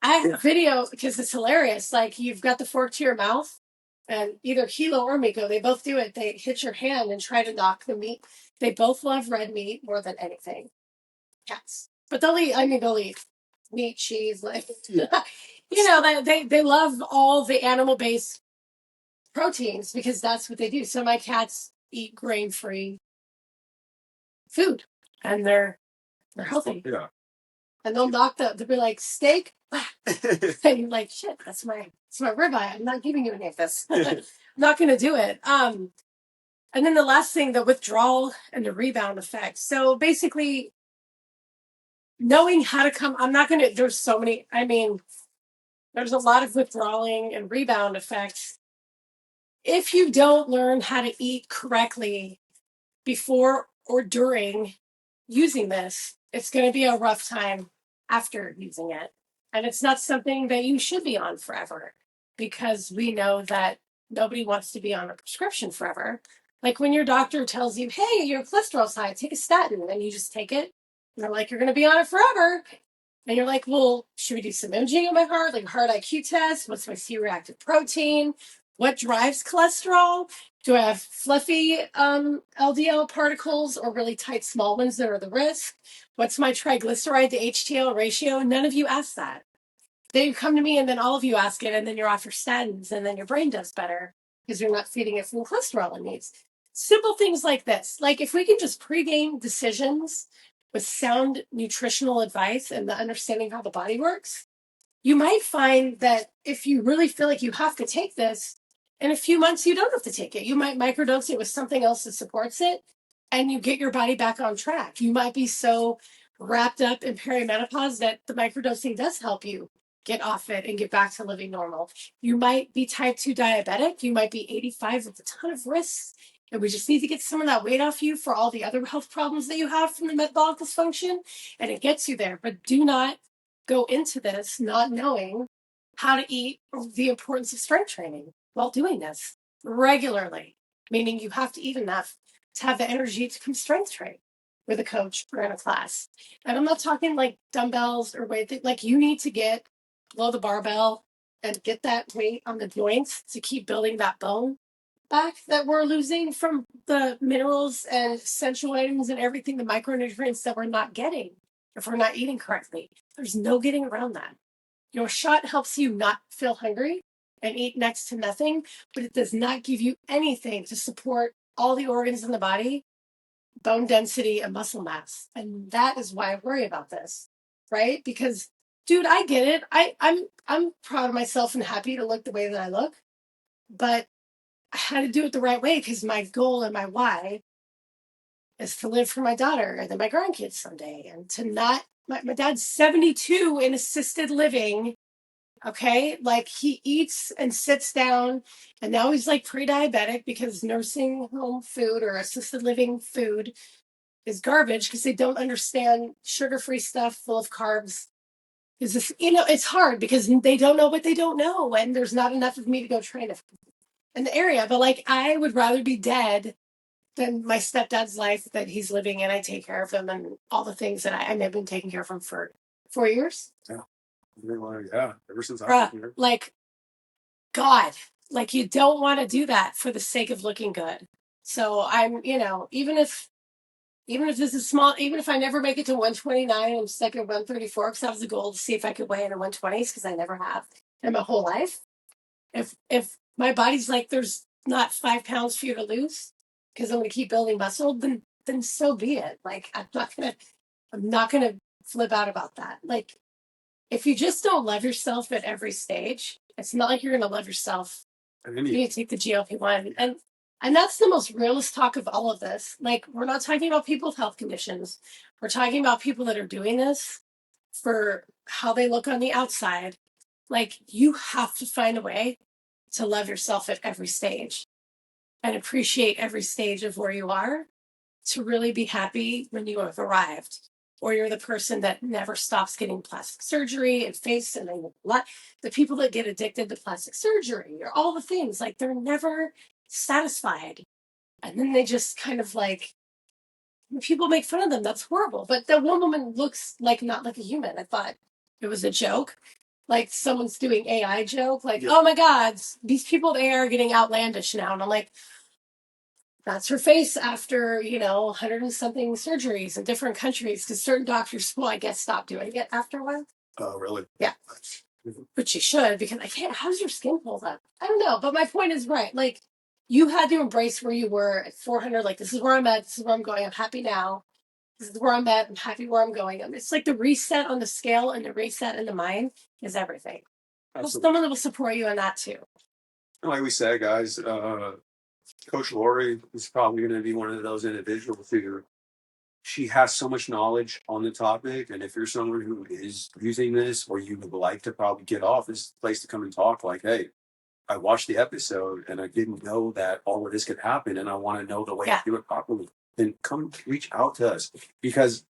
I have a video because it's hilarious. Like, you've got the fork to your mouth, and either Hilo or Miko, they both do it. They hit your hand and try to knock the meat. They both love red meat more than anything. Cats. But they'll eat meat, cheese, like, they love all the animal-based proteins because that's what they do. So my cats eat grain-free food, and they're healthy. Yeah. And they'll they'll be like, steak? And you're like, shit, that's my ribeye. I'm not giving you any of this. I'm not going to do it. And then the last thing, the withdrawal and the rebound effect. So basically, knowing how to come, there's so many, there's a lot of withdrawing and rebound effects. If you don't learn how to eat correctly before or during using this, it's going to be a rough time after using it. And it's not something that you should be on forever, because we know that nobody wants to be on a prescription forever. Like when your doctor tells you, hey, your cholesterol's high, take a statin, and you just take it. And they're like, you're going to be on it forever. And you're like, well, should we do some imaging of my heart, like heart IQ test? What's my C-reactive protein? What drives cholesterol? Do I have fluffy LDL particles or really tight small ones that are the risk? What's my triglyceride to HDL ratio? None of you ask that. Then you come to me and then all of you ask it, and then you're off your statins, and then your brain does better because you're not feeding it from cholesterol it needs. Simple things like this. Like if we can just pregame decisions with sound nutritional advice and the understanding how the body works, you might find that if you really feel like you have to take this, in a few months you don't have to take it. You might microdose it with something else that supports it, and you get your body back on track. You might be so wrapped up in perimenopause that the microdosing does help you get off it and get back to living normal. You might be type 2 diabetic. You might be 85 with a ton of risks. And we just need to get some of that weight off you for all the other health problems that you have from the metabolic dysfunction. And it gets you there. But do not go into this not knowing how to eat or the importance of strength training while doing this regularly. Meaning you have to eat enough to have the energy to come strength train with a coach or in a class. And I'm not talking like dumbbells or weight. Like you need to get below the barbell and get that weight on the joints to keep building that bone back that we're losing from the minerals and essential items and everything, the micronutrients that we're not getting if we're not eating correctly. There's no getting around that. Your shot helps you not feel hungry and eat next to nothing, but it does not give you anything to support all the organs in the body, bone density, and muscle mass. And that is why I worry about this, right? Because, dude, I get it. I'm proud of myself and happy to look the way that I look, but I had to do it the right way because my goal and my why is to live for my daughter and then my grandkids someday, and to not. My dad's 72 in assisted living. Okay, like he eats and sits down, and now he's like pre-diabetic because nursing home food or assisted living food is garbage because they don't understand sugar-free stuff full of carbs. Is this, it's hard because they don't know what they don't know, and there's not enough of me to go train in the area. But like, I would rather be dead than my stepdad's life that he's living, and I take care of him and all the things that I've been taking care of him for 4 years. Yeah, ever since I've been here. Like, God, like you don't want to do that for the sake of looking good. So I'm, even if this is small, even if I never make it to 129, I'm stuck at 134 because that was the goal to see if I could weigh in the 120s because I never have in my whole life. If my body's like there's not 5 pounds for you to lose because I'm going to keep building muscle, then so be it. Like I'm not gonna flip out about that. Like if you just don't love yourself at every stage, it's not like you're going to love yourself. You need to take the GLP-1. And that's the most realist talk of all of this. Like, we're not talking about people with health conditions. We're talking about people that are doing this for how they look on the outside. Like, you have to find a way to love yourself at every stage and appreciate every stage of where you are to really be happy when you have arrived. Or you're the person that never stops getting plastic surgery and face and the people that get addicted to plastic surgery or all the things, like they're never satisfied. And then they just kind of like, people make fun of them. That's horrible. But that one woman looks like not like a human. I thought it was a joke. Like someone's doing AI joke. Like, oh my God, these people with AI are getting outlandish now. And I'm like, that's her face after, 100 and something surgeries in different countries because certain doctors will, I guess, stop doing it after a while. Oh, really? Yeah. But she should because I can't. How's your skin hold up? I don't know. But my point is right. Like, you had to embrace where you were at 400. Like, this is where I'm at. This is where I'm going. I'm happy now. This is where I'm at. I'm happy where I'm going. It's like the reset on the scale and the reset in the mind is everything. Someone that will support you in that too. Like we said, guys, Coach Lori is probably going to be one of those individuals who she has so much knowledge on the topic. And if you're someone who is using this or you would like to probably get off, this is the place to come and talk like, hey, I watched the episode and I didn't know that all of this could happen. And I want to know the way to do it properly. Then come reach out to us because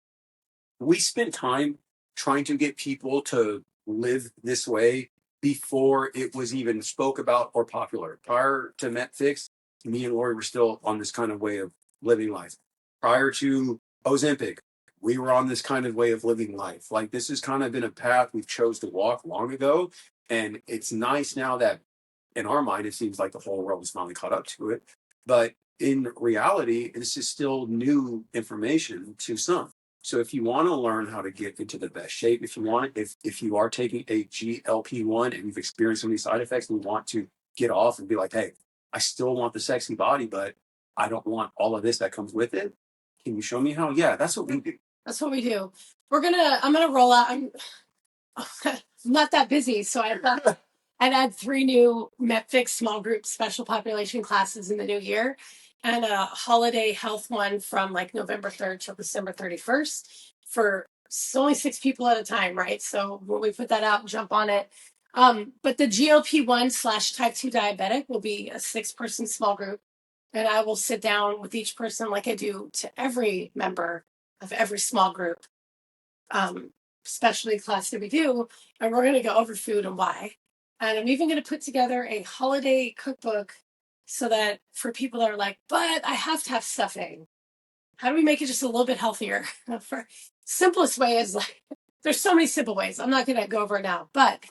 we spent time trying to get people to live this way before it was even spoke about or popular. Prior to MetFix, me and Lori were still on this kind of way of living life. Prior to Ozempic, we were on this kind of way of living life. Like this has kind of been a path we've chose to walk long ago. And it's nice now that in our mind, it seems like the whole world has finally caught up to it. But in reality, this is still new information to some. So if you want to learn how to get into the best shape, if you are taking a GLP-1 and you've experienced some of these side effects and you want to get off and be like, hey, I still want the sexy body, but I don't want all of this that comes with it. Can you show me how? Yeah, that's what we do. That's what we do. I'm gonna roll out. I'm not that busy, so I thought I'd add 3 new MetFix small group special population classes in the new year and a holiday health one from like November 3rd till December 31st for it's only 6 people at a time, right? So when we put that out, jump on it. But the GLP-1 / type 2 diabetic will be a 6-person small group. And I will sit down with each person like I do to every member of every small group, especially class that we do. And we're going to go over food and why. And I'm even going to put together a holiday cookbook so that for people that are like, but I have to have stuffing. How do we make it just a little bit healthier? For simplest way is like, there's so many simple ways. I'm not going to go over it now, but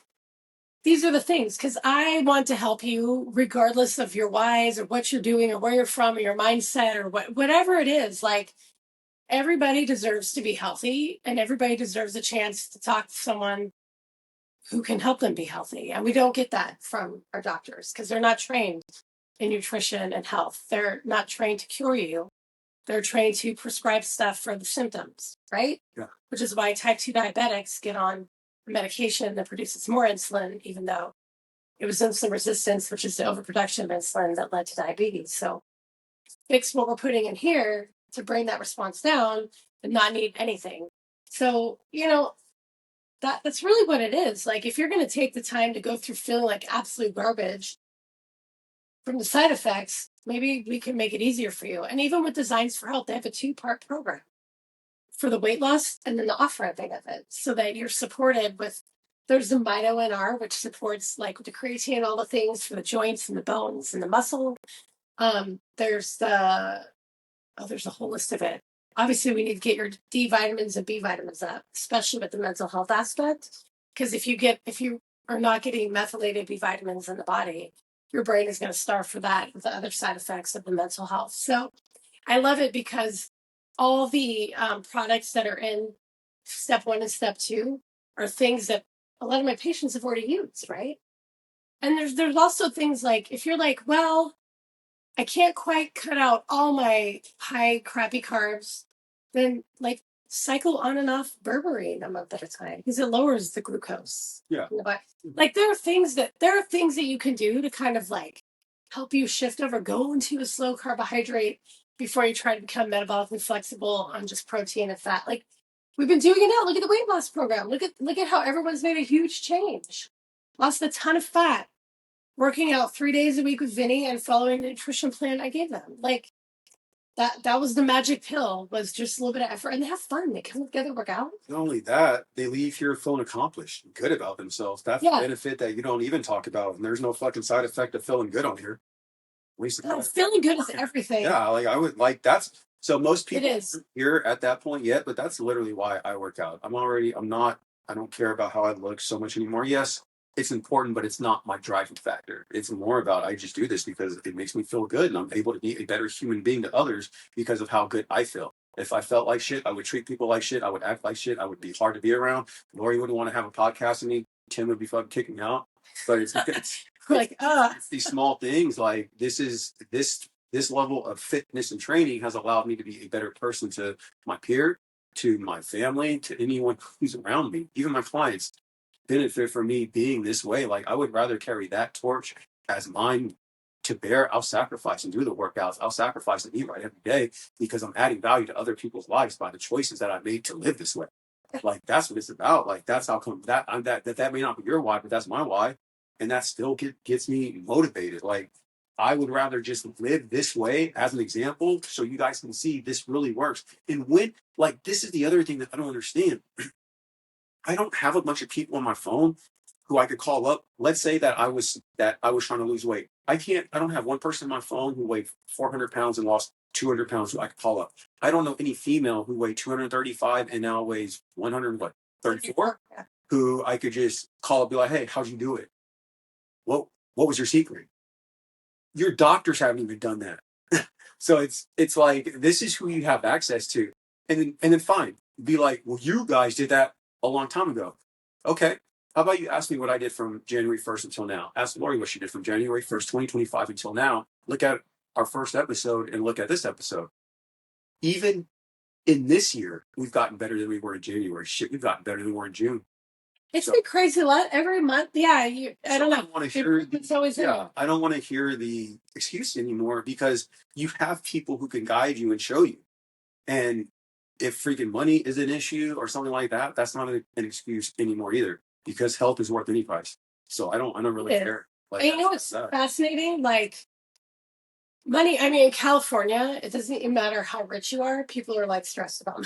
these are the things, because I want to help you regardless of your whys or what you're doing or where you're from or your mindset or whatever it is. Like, everybody deserves to be healthy, and everybody deserves a chance to talk to someone who can help them be healthy. And we don't get that from our doctors because they're not trained in nutrition and health. They're not trained to cure you. They're trained to prescribe stuff for the symptoms, right? Yeah. Which is why type 2 diabetics get on medication that produces more insulin, even though it was insulin resistance, which is the overproduction of insulin that led to diabetes. So fix what we're putting in here to bring that response down and not need anything. So, that's really what it is. Like, if you're going to take the time to go through feeling like absolute garbage from the side effects, maybe we can make it easier for you. And even with Designs for Health, they have a 2-part program for the weight loss and then the off-ramping of it, so that you're supported with. There's the MitoNR, which supports like the creatine and all the things for the joints and the bones and the muscle. There's there's a whole list of it. Obviously, we need to get your D vitamins and B vitamins up, especially with the mental health aspect. Because if you are not getting methylated B vitamins in the body, your brain is going to starve for that with the other side effects of the mental health. So I love it because all the products that are in step 1 and step 2 are things that a lot of my patients have already used, right? And there's also things like, if you're like, well, I can't quite cut out all my high crappy carbs, then like cycle on and off berberine a month at a time because it lowers the glucose. Yeah. In the body. Like, there are things that you can do to kind of like help you shift over, go into a slow carbohydrate before you try to become metabolically flexible on just protein and fat. Like, we've been doing it now. Look at the weight loss program. Look at how everyone's made a huge change. Lost a ton of fat, working out 3 days a week with Vinny and following the nutrition plan I gave them. Like, that was the magic pill, was just a little bit of effort, and they have fun. They come together, work out. Not only that, they leave here feeling accomplished, good about themselves. That's the benefit that you don't even talk about. And there's no fucking side effect of feeling good on here. At least feeling good is everything. Yeah, like I would like that's so most people It is. here at that point yet, but that's literally why I work out. I don't care about how I look so much anymore. Yes, it's important, but it's not my driving factor. It's more about I just do this because it makes me feel good and I'm able to be a better human being to others because of how good I feel. If I felt like shit, I would treat people like shit. I would act like shit. I would be hard to be around. Lori wouldn't want to have a podcast with me. Tim would be fucking kicking me out. But it's it's these small things like this level of fitness and training has allowed me to be a better person to my peer, to my family, to anyone who's around me, even my clients benefit from me being this way. Like, I would rather carry that torch as mine to bear. I'll sacrifice and do the workouts. I'll sacrifice and eat right every day because I'm adding value to other people's lives by the choices that I made to live this way. Like, that's what it's about. Like, that's how come that may not be your why, but that's my why. And that still gets me motivated. Like, I would rather just live this way as an example so you guys can see this really works. And this is the other thing that I don't understand. I don't have a bunch of people on my phone who I could call up. Let's say that I was trying to lose weight. I don't have one person on my phone who weighed 400 pounds and lost 200 pounds who I could call up. I don't know any female who weighed 235 and now weighs 134 who I could just call up and be like, hey, how'd you do it? What was your secret? Your doctors haven't even done that. So it's like, this is who you have access to. And then fine. Be like, well, you guys did that a long time ago. Okay. How about you ask me what I did from January 1st until now? Ask Lori what she did from January 1st, 2025 until now. Look at our first episode and look at this episode. Even in this year, we've gotten better than we were in January. Shit, we've gotten better than we were in June. It's been crazy a lot every month. Yeah, I don't know. I don't want to hear the excuse anymore because you have people who can guide you and show you. And if freaking money is an issue or something like that, that's not an excuse anymore either, because health is worth any price. So I don't really care. Like, and you know what's fascinating? Like, money, I mean, in California, it doesn't even matter how rich you are. People are like stressed about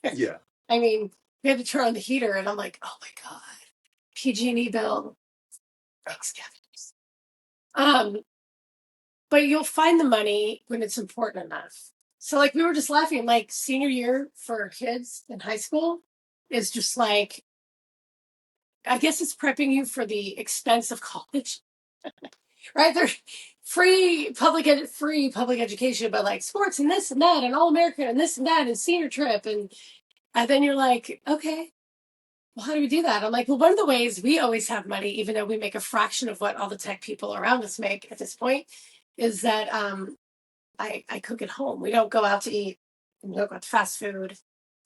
money. Yeah. I mean, we have to turn on the heater and I'm like, oh my God, PG&E bill. Thanks, Kevin. But you'll find the money when it's important enough. So like we were just laughing, like senior year for kids in high school is just like, I guess it's prepping you for the expense of college. Right? They're free public education, but like sports and this and that and all American and this and that and senior trip and then you're like, okay, well, how do we do that? I'm like, well, one of the ways we always have money, even though we make a fraction of what all the tech people around us make at this point, is that I cook at home. We don't go out to eat. We don't go out to fast food.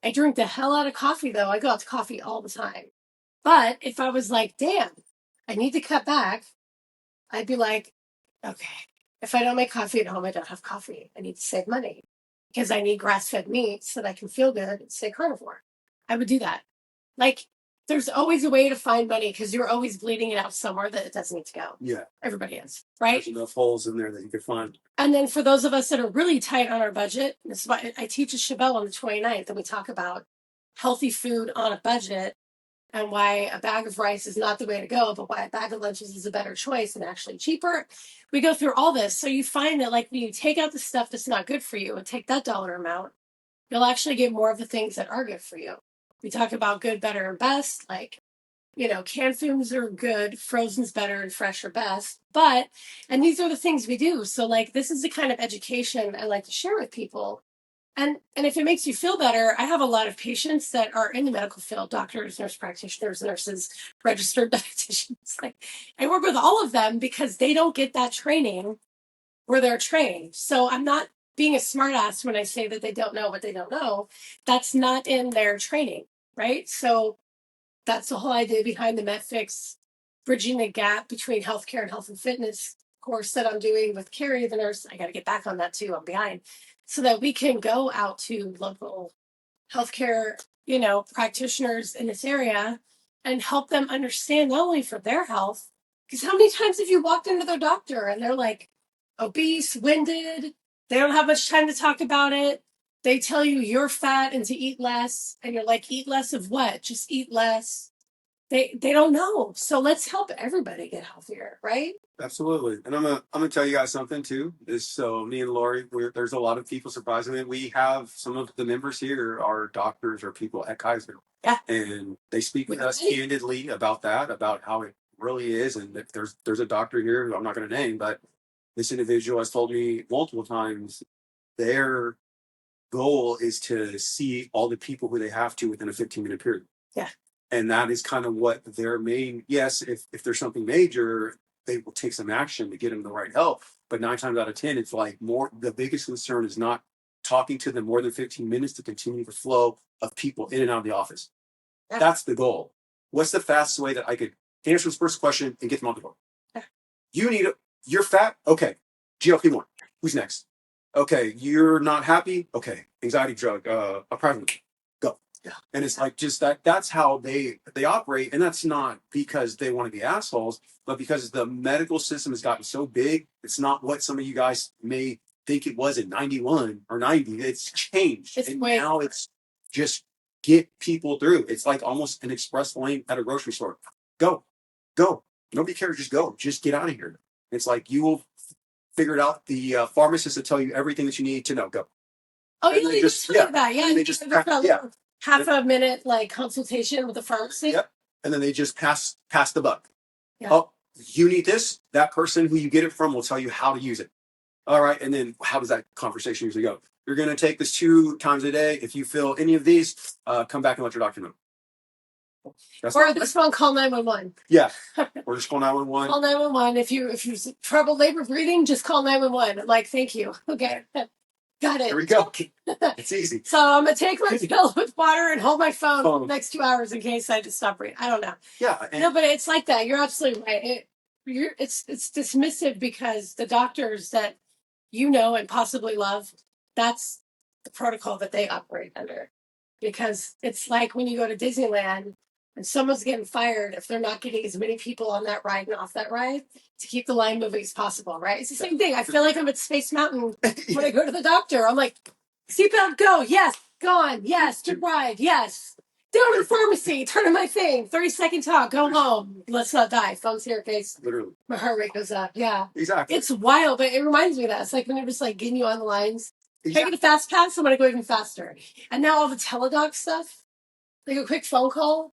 I drink the hell out of coffee, though. I go out to coffee all the time. But if I was like, damn, I need to cut back, I'd be like, okay, if I don't make coffee at home, I don't have coffee. I need to save money because I need grass-fed meat so that I can feel good and stay carnivore. I would do that. Like, there's always a way to find money because you're always bleeding it out somewhere that it doesn't need to go. Yeah. Everybody is, right? There's enough holes in there that you can find. And then for those of us that are really tight on our budget, this is why I teach a Chevelle on the 29th, and we talk about healthy food on a budget and why a bag of rice is not the way to go, but why a bag of lunches is a better choice and actually cheaper. We go through all this. So you find that like when you take out the stuff that's not good for you and take that dollar amount, you'll actually get more of the things that are good for you. We talk about good, better, and best. Like, you know, canned foods are good, frozen's better, and fresh are best. But, and these are the things we do. So like, this is the kind of education I like to share with people. And if it makes you feel better, I have a lot of patients that are in the medical field, doctors, nurse practitioners, nurses, registered dietitians. Like, I work with all of them because they don't get that training where they're trained. So I'm not being a smartass when I say that they don't know what they don't know. That's not in their training, right? So that's the whole idea behind the MedFix bridging the gap between healthcare and health and fitness course that I'm doing with Carrie, the nurse. I got to get back on that too. I'm behind. So that we can go out to local healthcare, you know, practitioners in this area and help them understand not only for their health, because how many times have you walked into their doctor and they're like obese, winded, they don't have much time to talk about it. They tell you you're fat and to eat less, and you're like, eat less of what? Just eat less. They don't know. So let's help everybody get healthier, right? Absolutely. And I'm gonna tell you guys something too. Is so me and Lori, there's a lot of people, surprisingly. We have some of the members here are doctors or people at Kaiser. Yeah. And they speak with us candidly about that, about how it really is. And if there's a doctor here who I'm not gonna name, but this individual has told me multiple times their goal is to see all the people who they have to within a 15-minute period. Yeah. And that is kind of what their main, yes, if there's something major, they will take some action to get them the right help. But 9 times out of 10, it's like the biggest concern is not talking to them more than 15 minutes to continue the flow of people in and out of the office. Yeah. That's the goal. What's the fastest way that I could answer this first question and get them on the board? Yeah. You're fat? Okay. GLP-1. Who's next? Okay. You're not happy? Okay. Anxiety drug, a private. Go. Yeah. And it's like just that's how they operate. And that's not because they want to be assholes, but because the medical system has gotten so big, it's not what some of you guys may think it was in 91 or 90. It's changed. Now it's just get people through. It's like almost an express lane at a grocery store. Go. Nobody cares. Just go. Just get out of here. It's like you will figure it out. The pharmacist will tell you everything that you need to know. Go. Oh, you just that. Yeah. They just half a minute like consultation with the pharmacy. Yep. And then they just pass the buck. Yeah. Oh, you need this. That person who you get it from will tell you how to use it. All right. And then how does that conversation usually go? You're going to take this 2 times a day. If you feel any of these, come back and let your doctor know. Or this phone, call 911. Yeah. Or just call 911. Call 911. If you trouble labor breathing, just call 911. Like, thank you. Okay. Got it. There we go. It's easy. So I'm going to take my pill with water and hold my phone for the next 2 hours in case I just stop breathing. I don't know. Yeah. No, but it's like that. You're absolutely right. It's dismissive because the doctors that you know and possibly love, that's the protocol that they operate under. because it's like when you go to Disneyland and someone's getting fired if they're not getting as many people on that ride and off that ride to keep the line moving as possible, right? It's the same thing. I feel like I'm at Space Mountain when I go to the doctor. I'm like, seatbelt, go, yes, gone, yes, good ride, yes. Down to the pharmacy, turn on my thing, 30-second talk, go home. Let's not die. Phone's here in case Literally. my heart rate goes up. Yeah. Exactly. It's wild, but it reminds me of that. It's like when they're just like getting you on the lines. If I Exactly. get a fast pass, I'm going to go even faster. And now all the teledoc stuff, like a quick phone call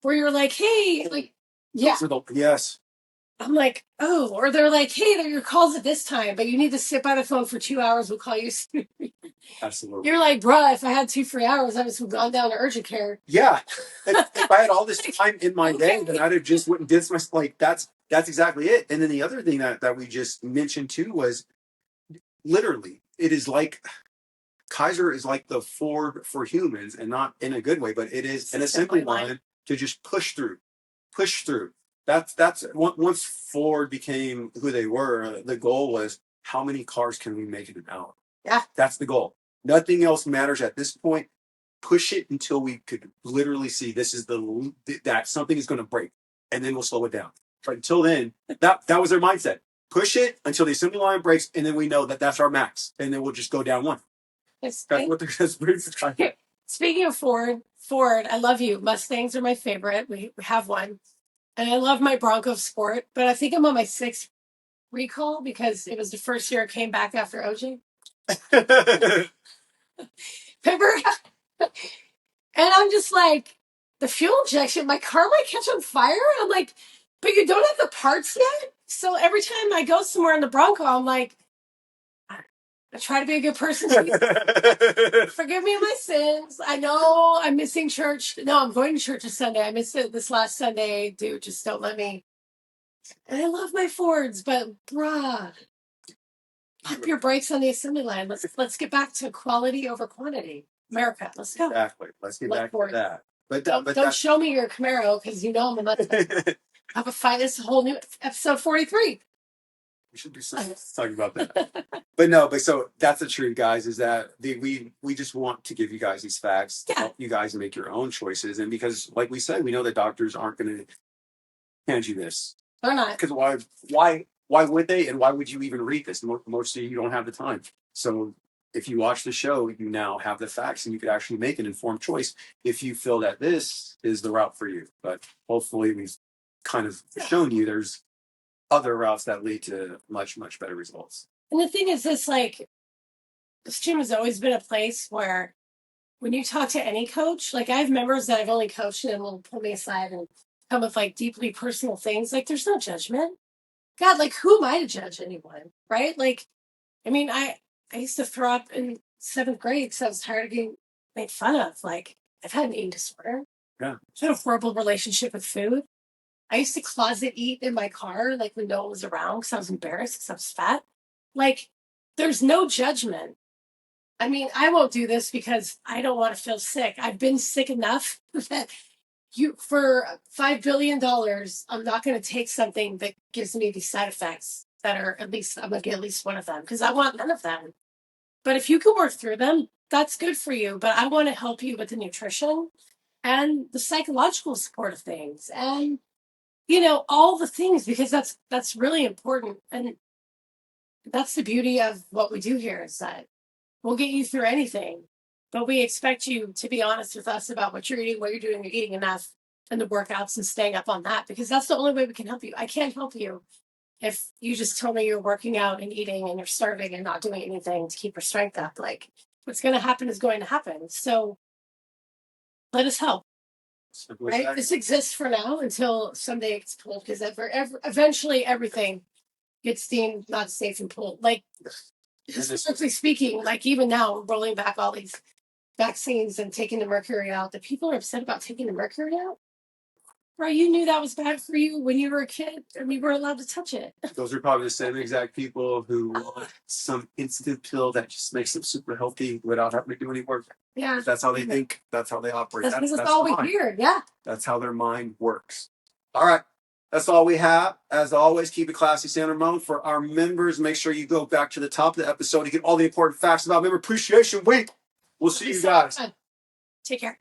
where you're like, hey, like, yeah. Yes. I'm like, oh, or they're like, hey, your call's at this time, but you need to sit by the phone for 2 hours. We'll call you soon. Absolutely. You're like, bruh, if I had 2 free hours, I would have gone down to urgent care. Yeah. If I had all this time in my day, then I'd have just went and did my, like, that's exactly it. And then the other thing that we just mentioned too was literally, it is like, Kaiser is like the Ford for humans, and not in a good way, but it is an assembly line to just push through. That's once Ford became who they were, the goal was how many cars can we make in an hour? Yeah. That's the goal. Nothing else matters at this point. Push it until we could literally see this is that something is going to break, and then we'll slow it down. But until then, that was their mindset. Push it until the assembly line breaks, and then we know that that's our max, and then we'll just go down one. That's what they're. Speaking of Ford, I love you. Mustangs are my favorite. We have one. And I love my Bronco Sport, but I think I'm on my 6th recall because it was the first year I came back after OJ. Remember? And I'm just like, the fuel injection, my car might catch on fire. I'm like, but you don't have the parts yet? So every time I go somewhere in the Bronco, I'm like, I try to be a good person. Forgive me my sins. I know I'm missing church. No, I'm going to church this Sunday. I missed it this last Sunday. Dude, just don't let me. And I love my Fords, but bruh, pump your brakes on the assembly line. Let's get back to quality over quantity. America, let's go. Exactly. Let's get back to that. But don't show me your Camaro because you know I'm a have a fight. This whole new episode 43. We should do something talking about that. But so that's the truth, guys, is that we just want to give you guys these facts to help you guys make your own choices. And because, like we said, we know that doctors aren't going to hand you this. They're not. Because why would they? And why would you even read this? Mostly you don't have the time. So if you watch the show, you now have the facts and you could actually make an informed choice if you feel that this is the route for you. But hopefully we've kind of shown you there's other routes that lead to much, much better results. And the thing is this, like, this gym has always been a place where when you talk to any coach, like I have members that I've only coached and will pull me aside and come with like deeply personal things. Like there's no judgment. God, like who am I to judge anyone? Right? Like, I mean, I used to throw up in 7th grade because I was tired of getting made fun of. Like, I've had an eating disorder. Yeah. I've had a horrible relationship with food. I used to closet eat in my car, like when no one was around because I was embarrassed because I was fat. Like, there's no judgment. I mean, I won't do this because I don't want to feel sick. I've been sick enough that for $5 billion, I'm not going to take something that gives me these side effects that are I'm going to get at least one of them because I want none of them. But if you can work through them, that's good for you. But I want to help you with the nutrition and the psychological support of things and, all the things, because that's really important. And that's the beauty of what we do here is that we'll get you through anything, but we expect you to be honest with us about what you're eating, what you're doing, you're eating enough, and the workouts and staying up on that, because that's the only way we can help you. I can't help you if you just told me you're working out and eating and you're starving and not doing anything to keep your strength up. Like, what's going to happen is going to happen. So let us help. Right? This exists for now until someday it's pulled, because eventually everything gets deemed not safe and pulled. Like, historically speaking, like even now, rolling back all these vaccines and taking the mercury out, the people are upset about taking the mercury out. Right? You knew that was bad for you when you were a kid and you were allowed to touch it. Those are probably the same exact people who want some instant pill that just makes them super healthy without having to do any work. Yeah. That's how they think. That's how they operate. That's all we hear. Yeah. That's how their mind works. All right. That's all we have. As always, keep it classy, San Ramon. For our members, make sure you go back to the top of the episode to get all the important facts about Member Appreciation Week. We'll see you guys. Take care.